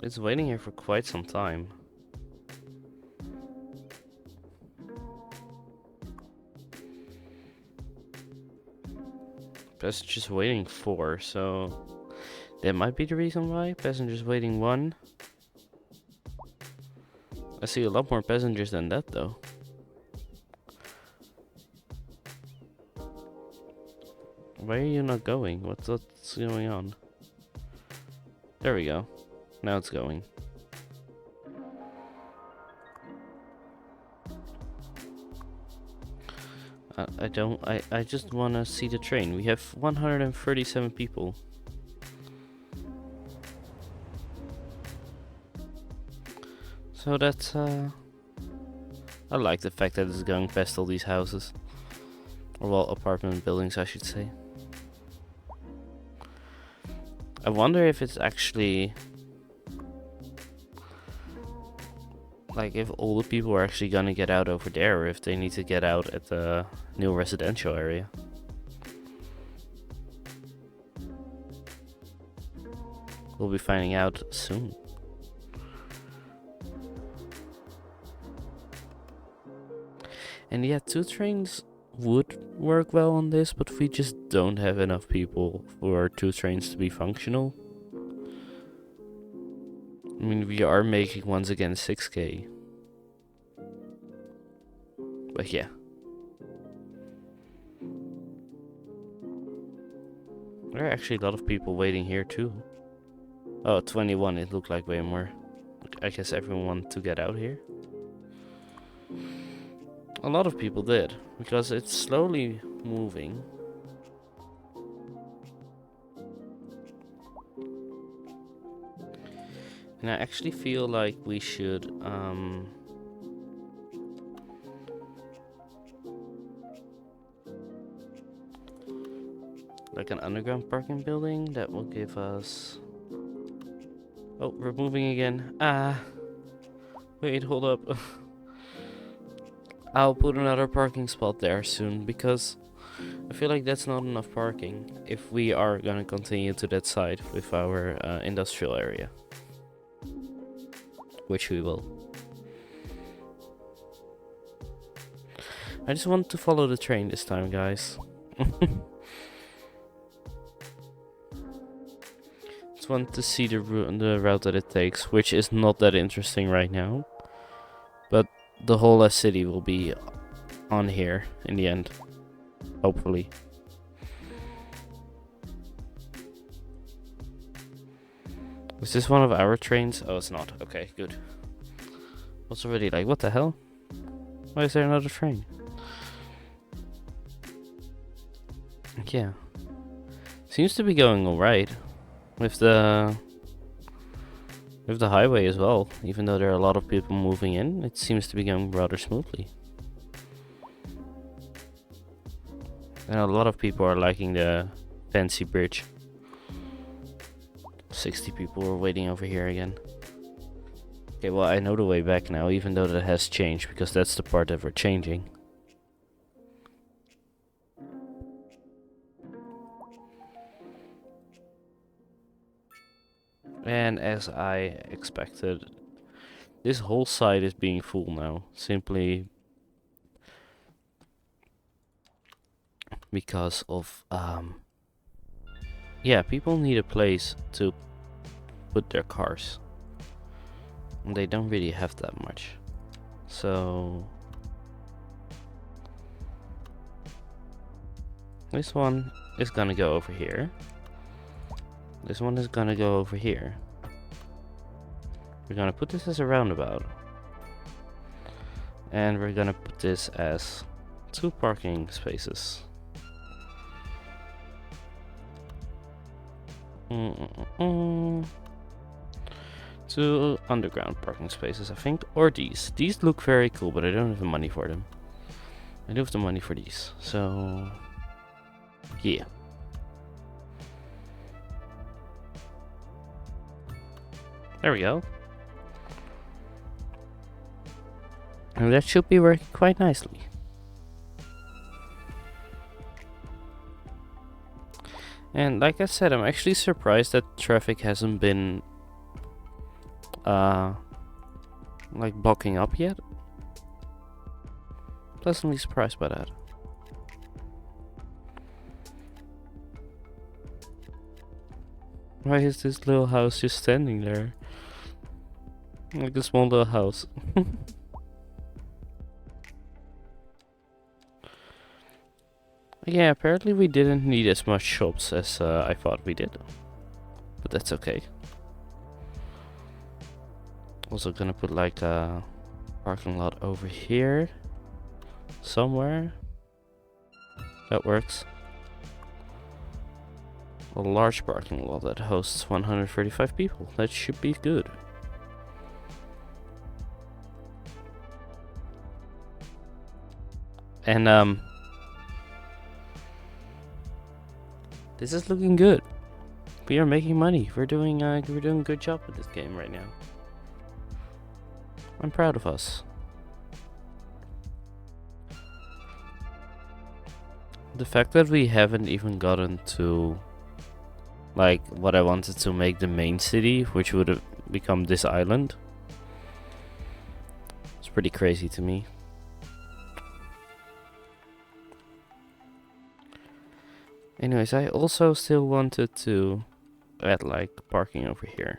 It's waiting here for quite some time. Passengers waiting 4, so that might be the reason why. Passengers waiting 1. I see a lot more passengers than that though. Why are you not going? What's going on? There we go. Now it's going. I just want to see the train. We have 137 people. So that's, I like the fact that it's going past all these houses. Or, well, apartment buildings, I should say. I wonder if it's actually... like, if all the people are actually gonna get out over there, or if they need to get out at the new residential area. We'll be finding out soon. And yeah, 2 trains would work well on this, but we just don't have enough people for 2 trains to be functional. I mean, we are making once again 6k. But yeah. There are actually a lot of people waiting here too. Oh, 21, it looked like way more. I guess everyone wanted to get out here. A lot of people did, because it's slowly moving. And I actually feel like we should like an underground parking building that will give us... Oh, we're moving again. Wait, hold up. I'll put another parking spot there soon, because I feel like that's not enough parking if we are gonna continue to that side with our industrial area. Which we will. I just want to follow the train this time, guys. Just want to see the route that it takes, which is not that interesting right now. But the whole city will be on here in the end. Hopefully. Is this one of our trains? Oh, it's not. Okay, good. I was already like, what the hell? Why is there another train? Yeah. Seems to be going alright. With the highway as well. Even though there are a lot of people moving in, it seems to be going rather smoothly. And a lot of people are liking the fancy bridge. 60 people are waiting over here again. Okay, well, I know the way back now, even though that has changed, because that's the part that we're changing. And as I expected, this whole side is being full now, simply because of yeah, people need a place to put their cars. And they don't really have that much. So this one is gonna go over here. This one is gonna go over here. We're gonna put this as a roundabout. And we're gonna put this as 2 parking spaces. 2 underground parking spaces, I think. Or these. These look very cool, but I don't have the money for them. I do have the money for these. So, yeah. There we go. And that should be working quite nicely. And like I said, I'm actually surprised that traffic hasn't been like bulking up yet. Pleasantly surprised by that. Why is this little house just standing there? Like a small little house. Yeah, apparently we didn't need as much shops as I thought we did. But that's okay. Also gonna put like a parking lot over here. Somewhere. That works. A large parking lot that hosts 135 people. That should be good. And this is looking good. We are making money. We're doing a good job with this game right now. I'm proud of us. The fact that we haven't even gotten to like what I wanted to make the main city, which would have become this island, it's pretty crazy to me. Anyways, I also still wanted to add like parking over here,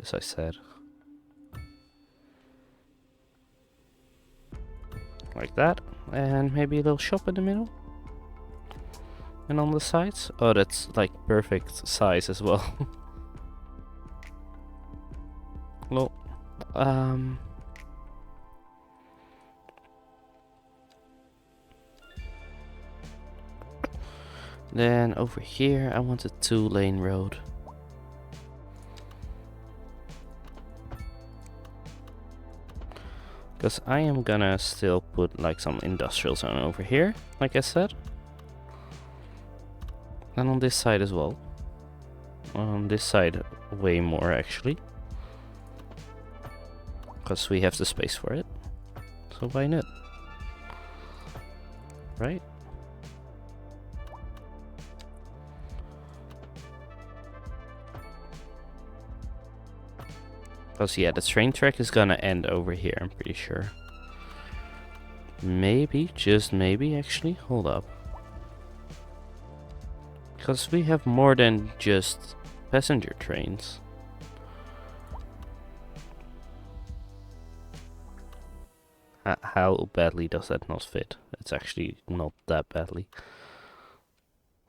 as I said. Like that, and maybe a little shop in the middle. And on the sides? Oh, that's like perfect size as well. Well, then over here I want a 2-lane road. Because I am gonna still put like some industrial zone over here, like I said. And on this side as well. On this side way more actually. Because we have the space for it. So why not? Right? Because yeah, the train track is gonna end over here, I'm pretty sure. Maybe, just maybe actually. Hold up. Because we have more than just passenger trains. How badly does that not fit? It's actually not that badly.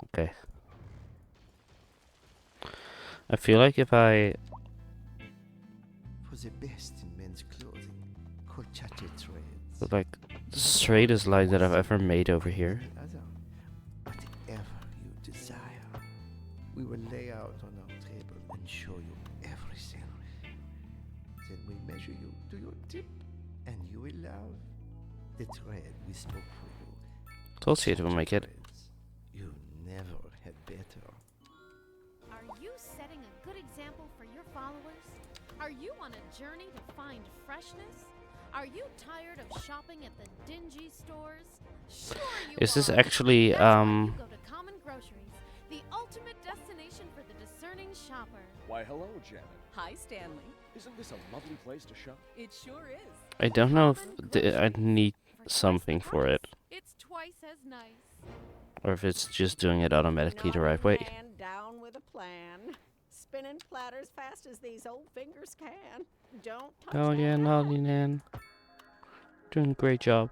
Okay. I feel like if I... For the best in men's clothing, colchate threads. put like the straightest line that I've ever made over here. Whatever you desire, we will lay out on our table and show you everything. Then we measure you to your tip, and you will love the thread we spoke for you. Told you it will make it. You never had better. Are you setting a good example for your followers? Are you on a journey to find freshness? Are you tired of shopping at the dingy stores? Sure you Is this are. actually That's why you go to Common Groceries, the ultimate destination for the discerning shopper. Why, hello, Janet. Hi, Stanley. Isn't this a lovely place to shop? It sure is. I don't know if Common I need For twice something the for price, it, It's twice as nice. or if it's just doing it automatically the No right way. man down with a plan. Spinning platters fast as these old fingers can. Don't touch Oh that yeah, hat. Nolly Nan. Doing a great job.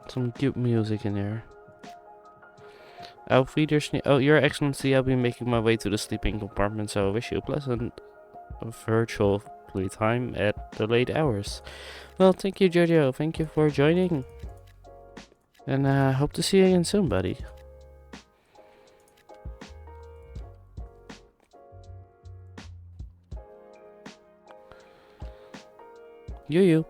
Some good music in there. Auf Wiedersehen. Oh, Your Excellency, I'll be making my way to the sleeping compartment, so I wish you a pleasant virtual playtime at the late hours. Well, thank you, Jojo. Thank you for joining. And hope to see you again soon, buddy. You.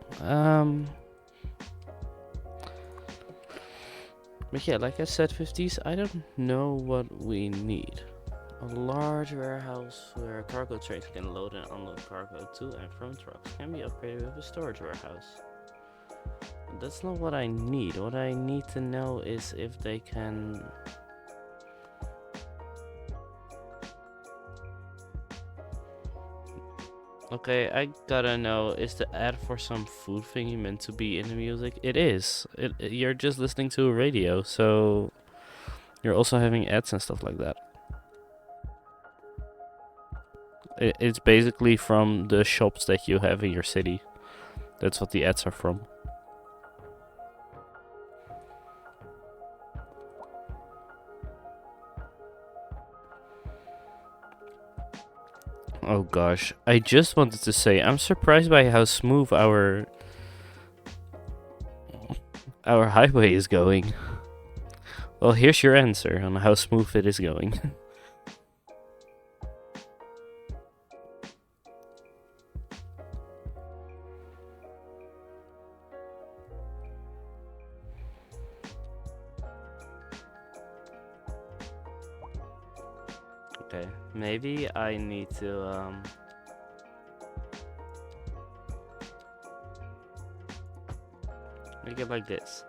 But yeah, like I said, 50s, I don't know what we need. A large warehouse where cargo trains can load and unload cargo to and from trucks can be upgraded with a storage warehouse. That's not what I need. What I need to know is if they can Okay, I gotta know, is the ad for some food thingy meant to be in the music? It is. You're just listening to a radio, so you're also having ads and stuff like that. It's basically from the shops that you have in your city. That's what the ads are from. Oh gosh, I just wanted to say I'm surprised by how smooth our highway is going. Well, here's your answer on how smooth it is going. Okay, maybe I need to make it like this.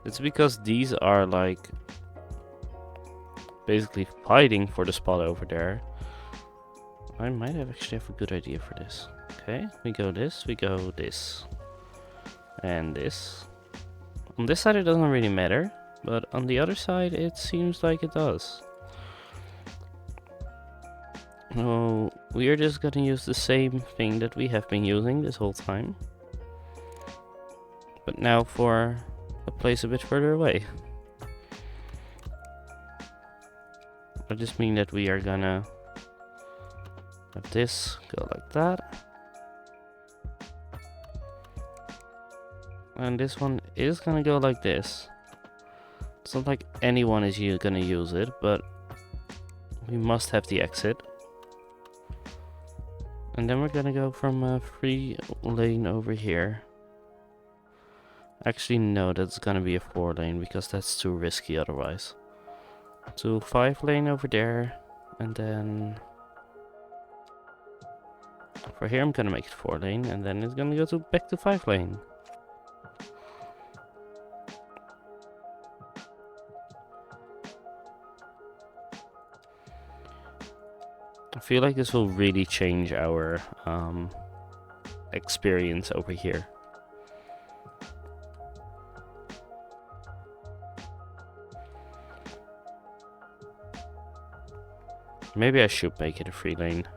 It's because these are like basically fighting for the spot over there. I might actually have a good idea for this. Okay, we go this, we go this, and this. On this side it doesn't really matter, but on the other side it seems like it does. So we are just gonna use the same thing that we have been using this whole time, but now for a place a bit further away. I just mean that we are gonna have this go like that. And this one is gonna go like this. It's not like anyone is gonna use it, but we must have the exit. And then we're gonna go from a 3 lane over here. Actually, no, that's gonna be a 4 lane because that's too risky otherwise. To 5 lane over there, and then for here I'm gonna make it 4 lane, and then it's gonna go back to 5 lane. I feel like this will really change our experience over here. Maybe I should make it a 3 lane.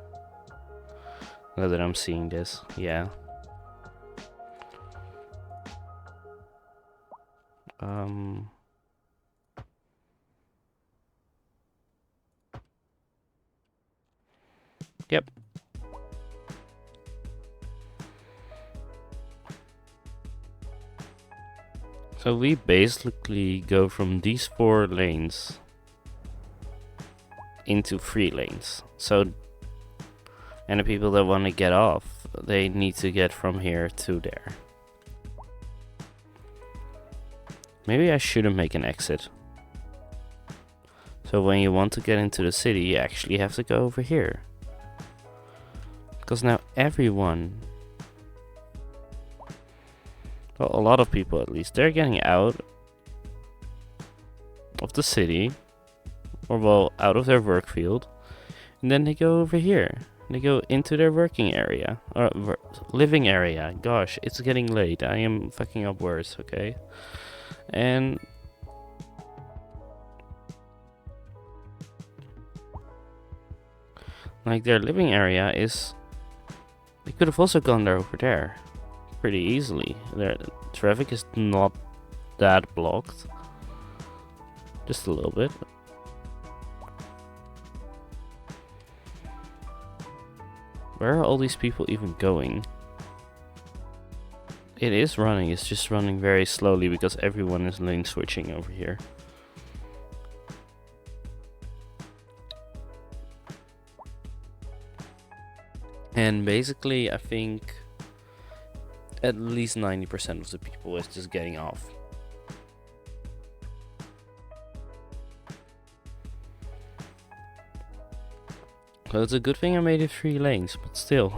Now that I'm seeing this, yeah. Yep. So we basically go from these 4 lanes into 3 lanes. So, and the people that want to get off, they need to get from here to there. Maybe I shouldn't make an exit. So when you want to get into the city, you actually have to go over here. Because now everyone, well, a lot of people at least, they're getting out of the city, or well, out of their work field, and then they go over here. They go into their working area, or living area. Gosh, it's getting late. I am fucking up words, okay? And like their living area is, they could have also gone there over there pretty easily. Their traffic is not that blocked, just a little bit. Where are all these people even going? It is running, it's just running very slowly because everyone is lane switching over here. And basically, I think at least 90% of the people is just getting off. So it's a good thing I made it 3 lanes, but still.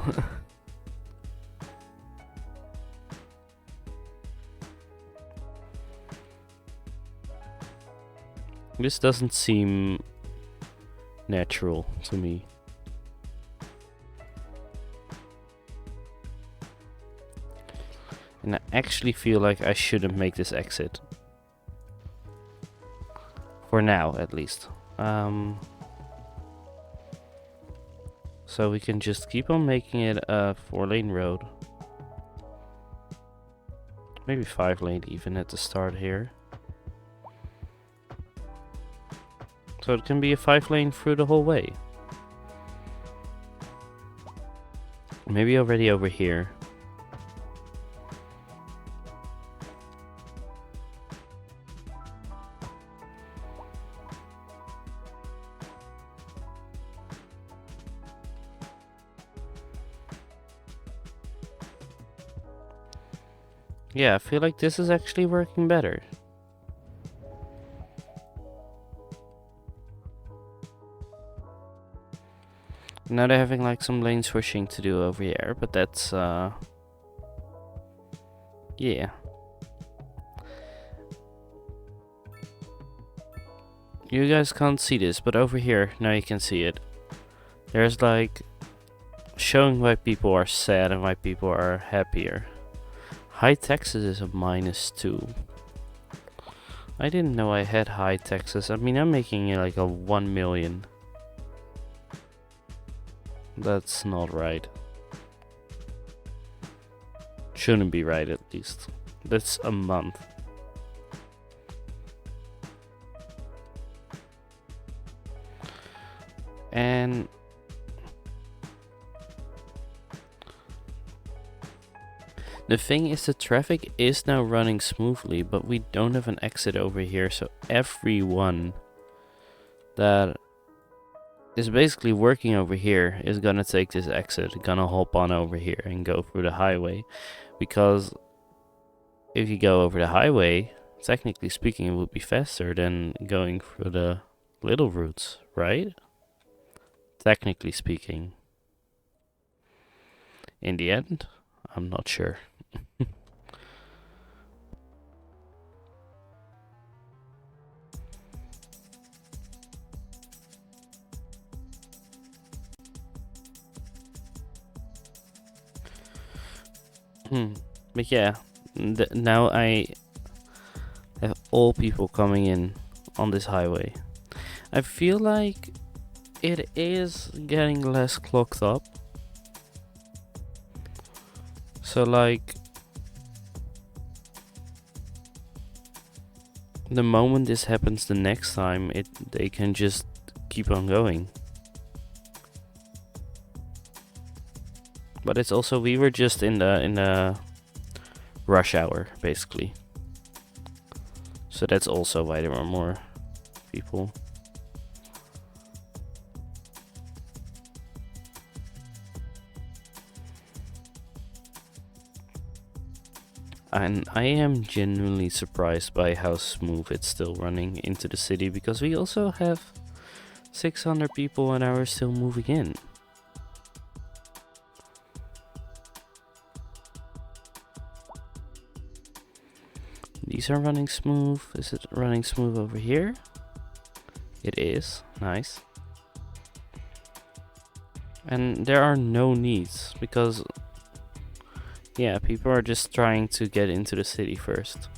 This doesn't seem natural to me. And I actually feel like I shouldn't make this exit. For now, at least. So we can just keep on making it a 4-lane road. Maybe 5-lane even at the start here. So it can be a 5-lane through the whole way. Maybe already over here. Yeah, I feel like this is actually working better. Now they're having like some lane switching to do over here, but that's yeah. You guys can't see this, but over here, now you can see it. There's like showing why people are sad and why people are happier. High taxes is a -2. I didn't know I had high taxes. I mean, I'm making it like a 1 million. That's not right. Shouldn't be right, at least. That's a month. And the thing is, the traffic is now running smoothly, but we don't have an exit over here, so everyone that is basically working over here is gonna take this exit, gonna hop on over here and go through the highway. Because if you go over the highway, technically speaking, it would be faster than going through the little routes, right? Technically speaking. In the end, I'm not sure. But yeah, now I have all people coming in on this highway. I feel like it is getting less clogged up. So like, the moment this happens the next time, they can just keep on going. But it's also, we were just in the rush hour, basically. So that's also why there are more people. And I am genuinely surprised by how smooth it's still running into the city, because we also have 600 people an hour still moving in. These are running smooth. Is it running smooth over here? It is. Nice. And there are no needs, because yeah, people are just trying to get into the city first.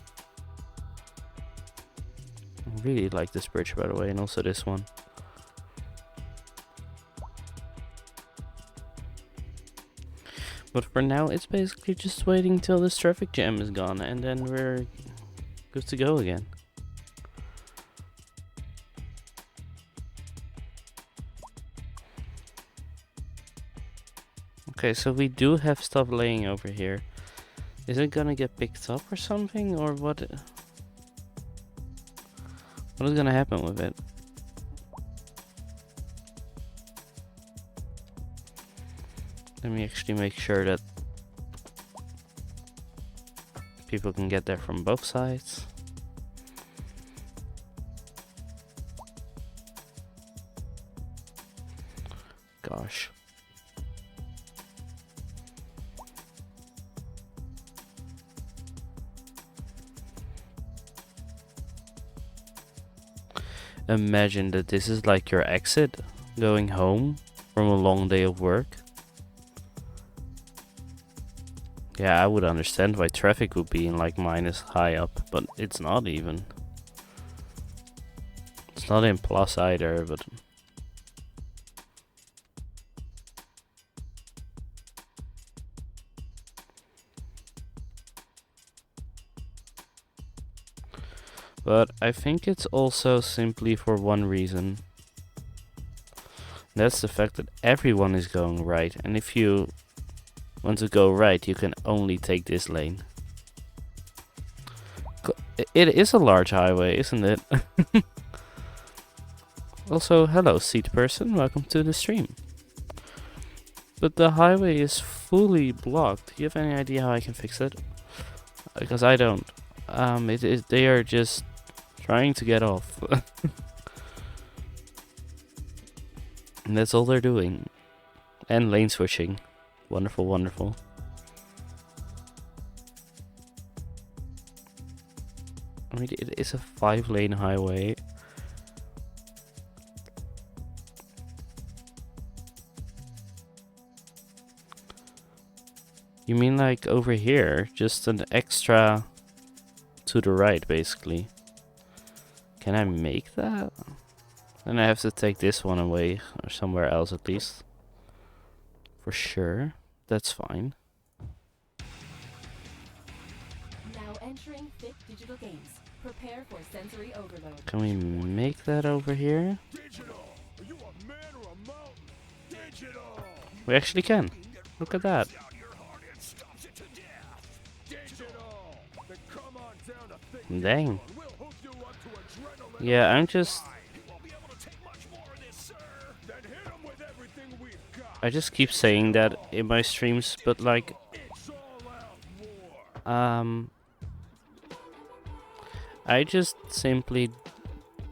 I really like this bridge, by the way, and also this one. But for now, it's basically just waiting till this traffic jam is gone, and then we're good to go again. Okay, so we do have stuff laying over here. Is it gonna get picked up or something, or what? What is gonna happen with it? Let me actually make sure that people can get there from both sides. Gosh. Imagine that this is like your exit going home from a long day of work. Yeah, I would understand why traffic would be in like minus high up, but it's not even. It's not in plus either, but I think it's also simply for one reason. That's the fact that everyone is going right, and if you want to go right, you can only take this lane. It is a large highway, isn't it? Also, hello seat person, welcome to the stream. But the highway is fully blocked. Do you have any idea how I can fix it? Because I don't. They are just trying to get off. And that's all they're doing. And lane switching. Wonderful, wonderful. I mean, it is a 5-lane highway. You mean like over here? Just an extra to the right, basically. Can I make that? Then I have to take this one away, or somewhere else at least. For sure. That's fine. Now entering Fit Digital Games. Prepare for sensory overload. Can we make that over here? Digital! Are you a man or a mountain? Digital! We actually can. Look at that. Down your heart and stops it to death. Digital! Then come on down to think Dang. and we'll hook you up to adrenaline. Yeah, I'm just... You won't be able to take much more of this, sir. Then hit 'em with everything we've got. I just keep saying that in my streams, but like... It's all out war. I just simply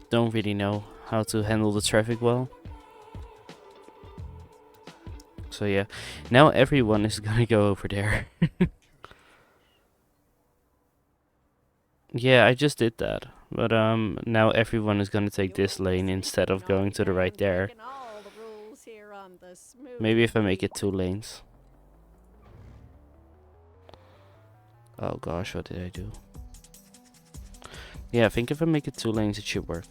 don't really know how to handle the traffic well. So yeah, now everyone is gonna go over there. Yeah, I just did that. But now everyone is gonna take this lane instead of going to the right there. Breaking all the rules here on the smooth Maybe if I make it 2 lanes. Oh gosh, what did I do? Yeah, I think if I make it 2 lanes, it should work.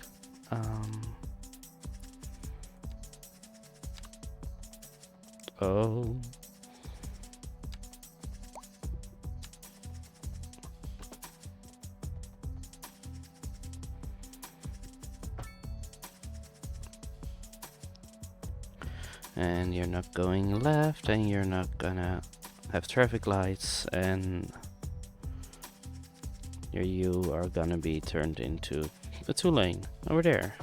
Oh. And you're not going left, and you're not gonna have traffic lights, and you are gonna be turned into a 2-lane over there.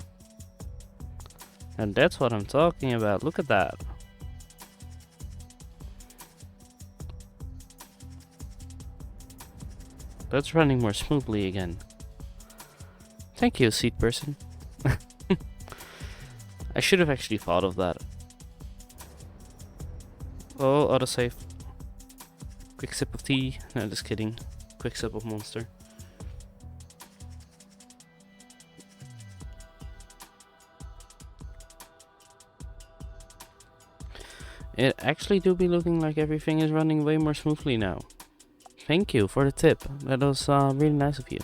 And that's what I'm talking about. Look at that. That's running more smoothly again. Thank you, seat person. I should have actually thought of that. Oh, autosave. Quick sip of tea. No, just kidding. Quick sip of Monster. It actually do be looking like everything is running way more smoothly now. Thank you for the tip. That was really nice of you.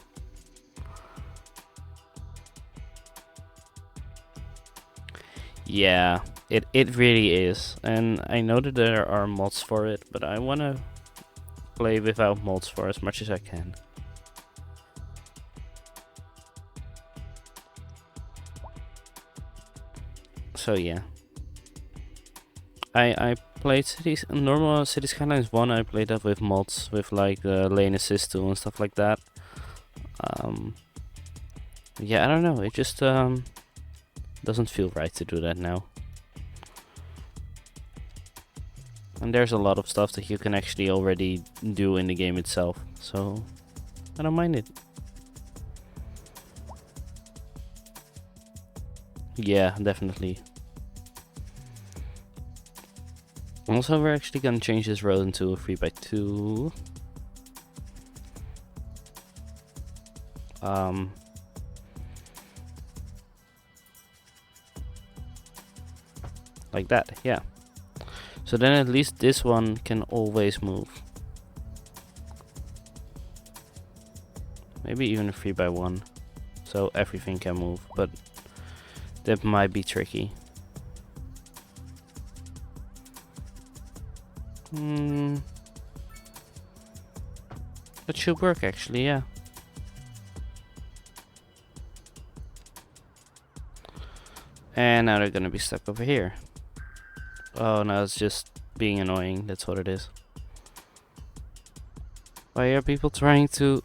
Yeah, it really is. And I know that there are mods for it, but I want to play without mods for as much as I can. So yeah. I played normal City Skylines 1, I played that with mods, with like the lane assist tool and stuff like that. Yeah, I don't know, it just doesn't feel right to do that now. And there's a lot of stuff that you can actually already do in the game itself, so I don't mind it. Yeah, definitely. Also, we're actually gonna change this road into a 3x2. Like that, yeah. So then at least this one can always move. Maybe even a 3x1. So everything can move, but that might be tricky. That should work actually, yeah. And now they're gonna be stuck over here. Oh no, it's just being annoying, that's what it is. Why are people trying to...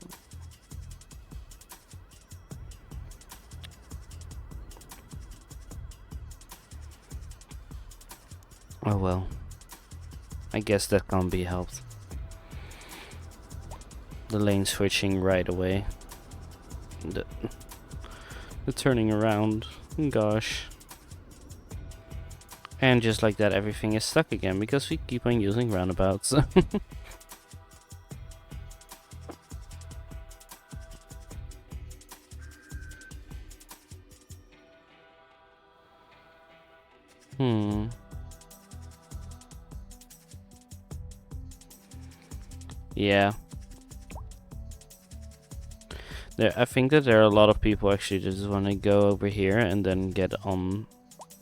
Oh well. I guess that can't be helped. The lane switching right away. The turning around. Gosh. And just like that, everything is stuck again because we keep on using roundabouts. Yeah. I think that there are a lot of people actually just want to go over here and then get on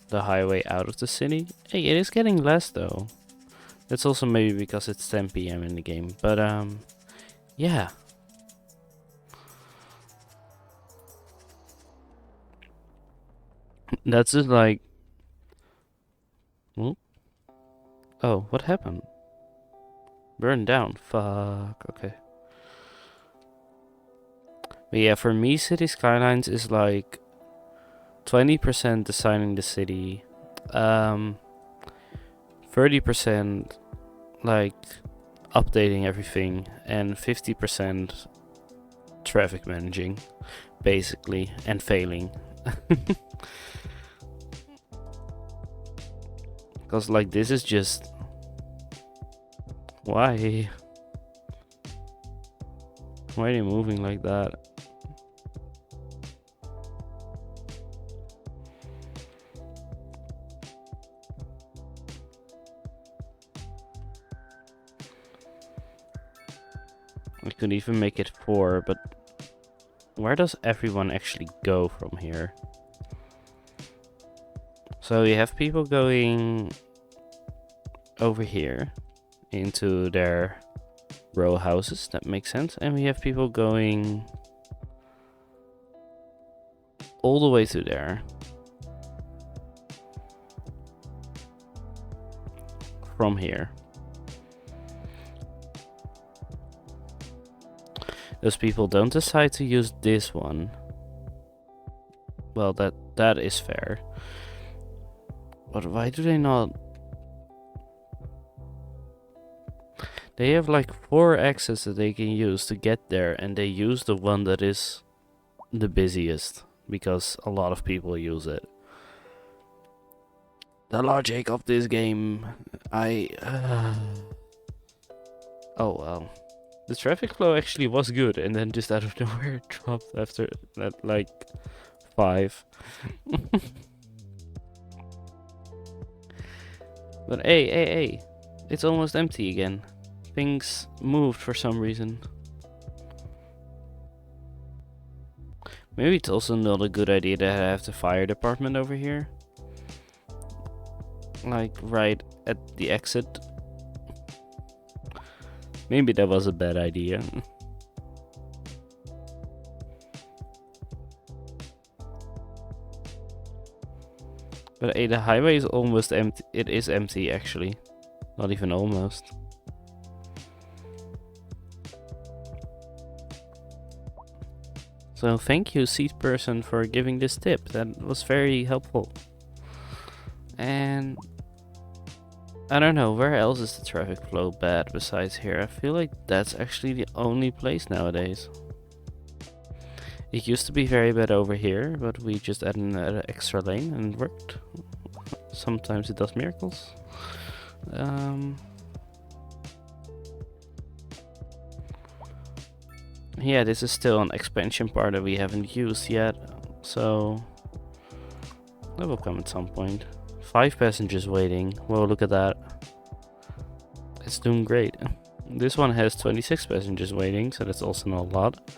the highway out of the city. Hey, it is getting less though. That's also maybe because it's 10 PM in the game. But yeah. That's just like... Oh, what happened? Burned down. Fuck. Okay. But yeah, for me, City Skylines is like 20% designing the city, 30% like updating everything, and 50% traffic managing, basically, and failing. Because like this is just... Why? Why are they moving like that? I could even make it 4, but where does everyone actually go from here? So you have people going over here into their row houses, that makes sense, and we have people going all the way to there. From here. Those people don't decide to use this one. Well, that is fair. But why do they not? They have like 4 exits that they can use to get there, and they use the one that is the busiest because a lot of people use it. The logic of this game, oh well. The traffic flow actually was good, and then just out of nowhere it dropped after that, like 5. But hey, it's almost empty again. Things moved for some reason. Maybe it's also not a good idea to have the fire department over here. Like right at the exit. Maybe that was a bad idea. But hey, the highway is almost empty. It is empty actually. Not even almost. So thank you, seat person, for giving this tip. That was very helpful. And I don't know, where else is the traffic flow bad besides here? I feel like that's actually the only place nowadays. It used to be very bad over here, but we just added an extra lane and it worked. Sometimes it does miracles. Yeah, this is still an expansion part that we haven't used yet, so that will come at some point. 5 passengers waiting. Whoa, look at that. It's doing great. This one has 26 passengers waiting, so that's also not a lot.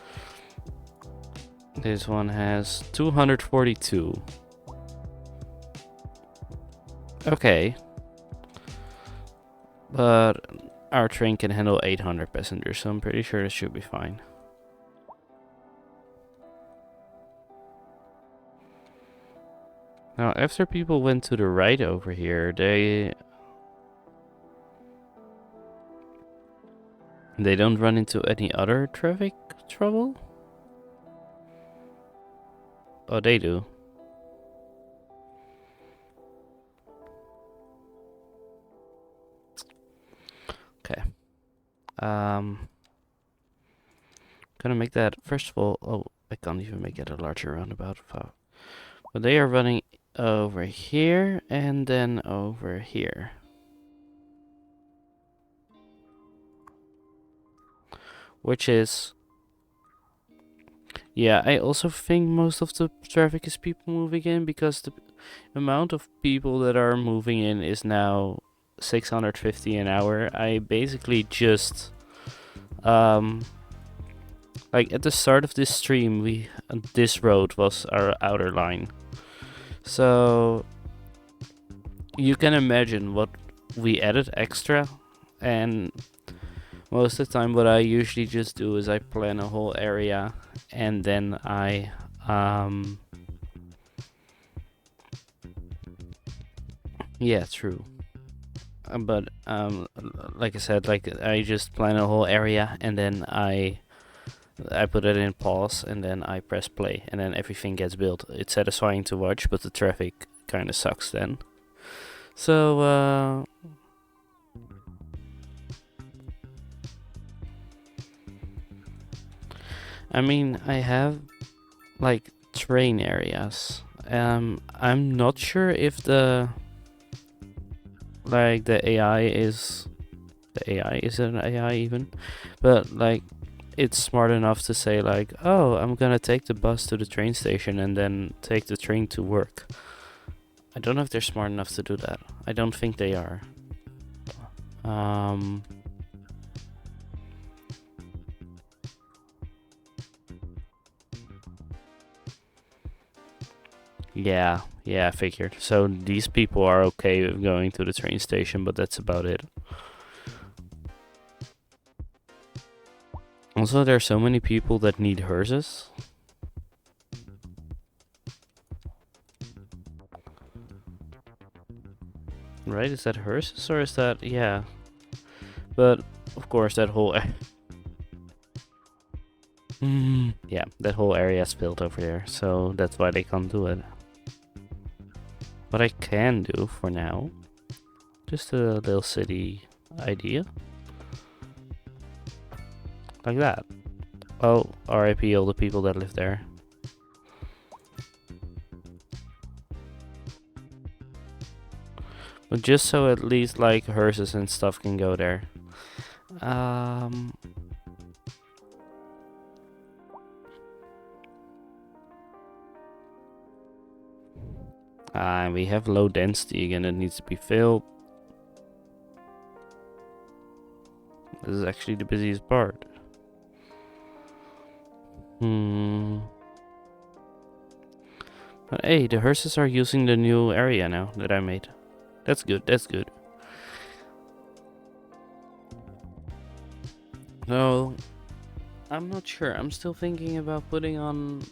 This one has 242. Okay. But our train can handle 800 passengers, so I'm pretty sure this should be fine. Now, after people went to the right over here, they don't run into any other traffic trouble? Oh, they do. Okay. Gonna make that, first of all, oh, I can't even make it a larger roundabout. But they are running over here and then over here. Which is, yeah, I also think most of the traffic is people moving in, because the amount of people that are moving in is now 650 an hour. I basically just, like at the start of this stream, this road was our outer line. So you can imagine what we added extra, and most of the time what I usually just do is I plan a whole area and then I yeah, true. But like I said, like I just plan a whole area and then I put it in pause and then I press play and then everything gets built. It's satisfying to watch, but the traffic kind of sucks then. So I mean, I have like train areas. I'm not sure if the AI is is it an AI even, but like it's smart enough to say like, oh, I'm gonna take the bus to the train station and then take the train to work. I don't know if they're smart enough to do that. I don't think they are. Yeah, I figured. So these people are okay with going to the train station, but that's about it. Also, there are so many people that need hearses. Right? Is that hearses or is that... Yeah. But, of course, that whole... yeah, that whole area is built over there, so that's why they can't do it. What I can do for now, just a little city idea. Like that. Oh, RIP all the people that live there. But just so at least like hearses and stuff can go there. We have low density again, it needs to be filled. This is actually the busiest part. But hey, the hearses are using the new area now that I made. That's good, that's good. No, I'm not sure. I'm still thinking about putting on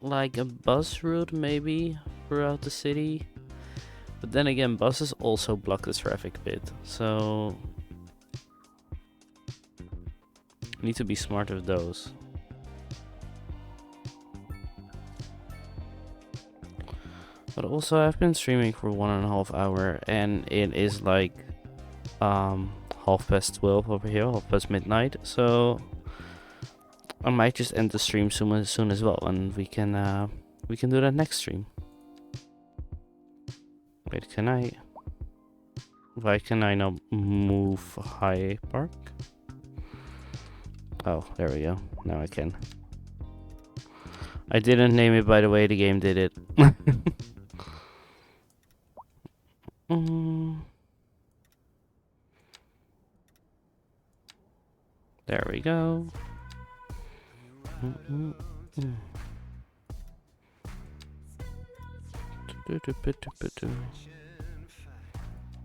like a bus route maybe throughout the city. But then again, buses also block the traffic a bit, so need to be smart with those. But also I've been streaming for 1.5 hours and it is like 12:30 over here, 12:30 midnight, so I might just end the stream soon as well, and we can do that next stream. Wait, why can I not move High Park? Oh, there we go. Now I can. I didn't name it, by the way, the game did it. There we go.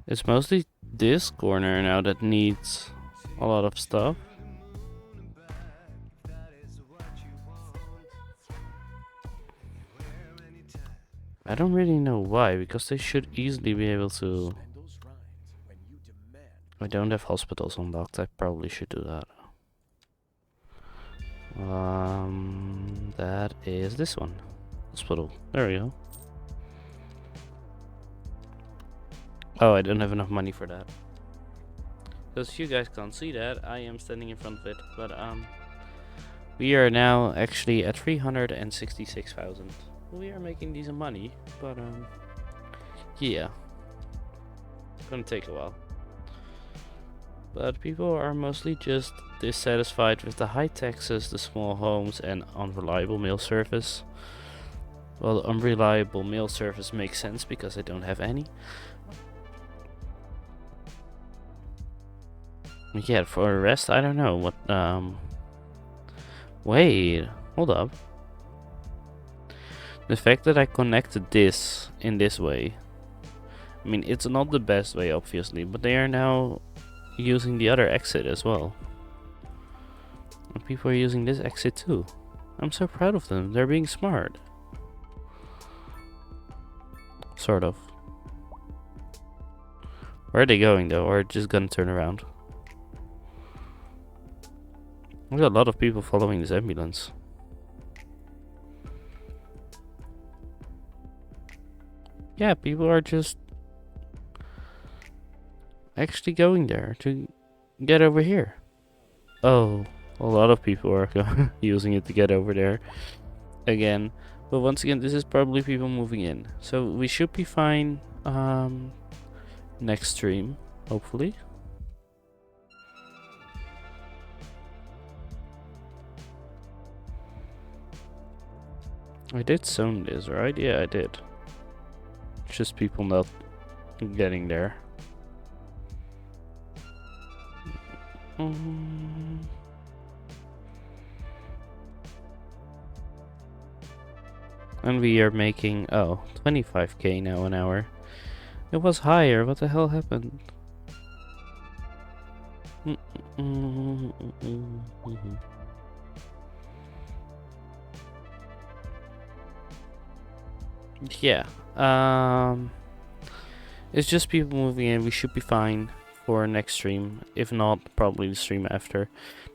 It's mostly this corner now that needs a lot of stuff. I don't really know why, because they should easily be able to. And those rides when you demand I don't have hospitals unlocked. I probably should do that. That is this one. Hospital. There we go. Oh, I don't have enough money for that. Because you guys can't see that, I am standing in front of it. But we are now actually at 366,000. We are making decent money, but yeah, gonna take a while. But people are mostly just dissatisfied with the high taxes, the small homes, and unreliable mail service. Well, the unreliable mail service makes sense because I don't have any. Yeah, for the rest, I don't know what. Wait, hold up. The fact that I connected this in this way, I mean, it's not the best way, obviously, but they are now using the other exit as well. And people are using this exit too. I'm so proud of them. They're being smart. Sort of. Where are they going though? Or just gonna turn around? There's a lot of people following this ambulance. Yeah, people are just actually going there to get over here. Oh, a lot of people are using it to get over there again. But once again, this is probably people moving in. So we should be fine next stream, hopefully. I did zone this, right? Yeah, I did. Just people not getting there. And we are making, 25k now an hour. It was higher, what the hell happened? Yeah, it's just people moving in. We should be fine for next stream. If not, probably the stream after.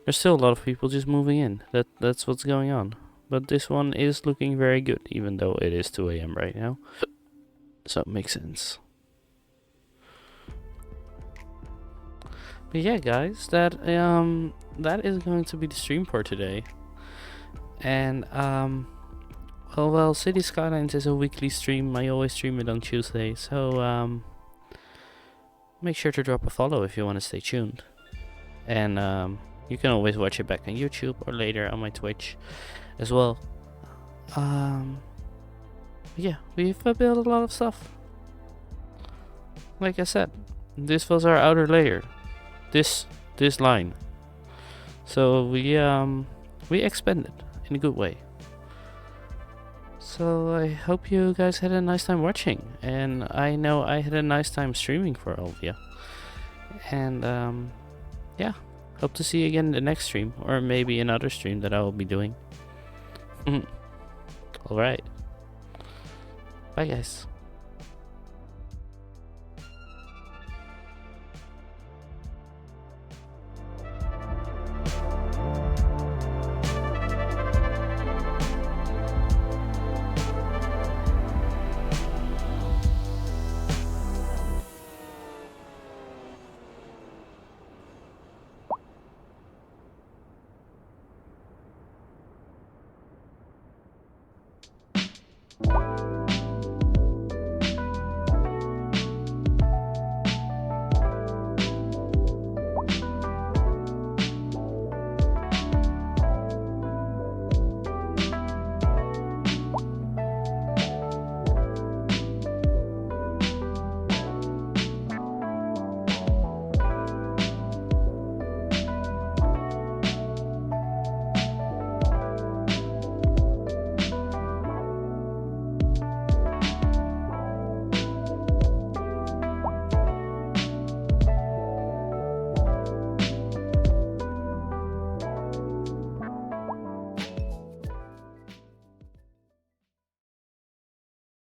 There's still a lot of people just moving in. That's what's going on. But this one is looking very good, even though it is 2 AM right now. So it makes sense. But yeah, guys, that is going to be the stream for today. And well, City Skylines is a weekly stream. I always stream it on Tuesday, so make sure to drop a follow if you want to stay tuned. And you can always watch it back on YouTube or later on my Twitch as well. Yeah, we've built a lot of stuff. Like I said, this was our outer layer. This line. So we expanded in a good way. So I hope you guys had a nice time watching, and I know I had a nice time streaming for all of you. And yeah, hope to see you again in the next stream, or maybe another stream that I will be doing. Alright. Bye guys.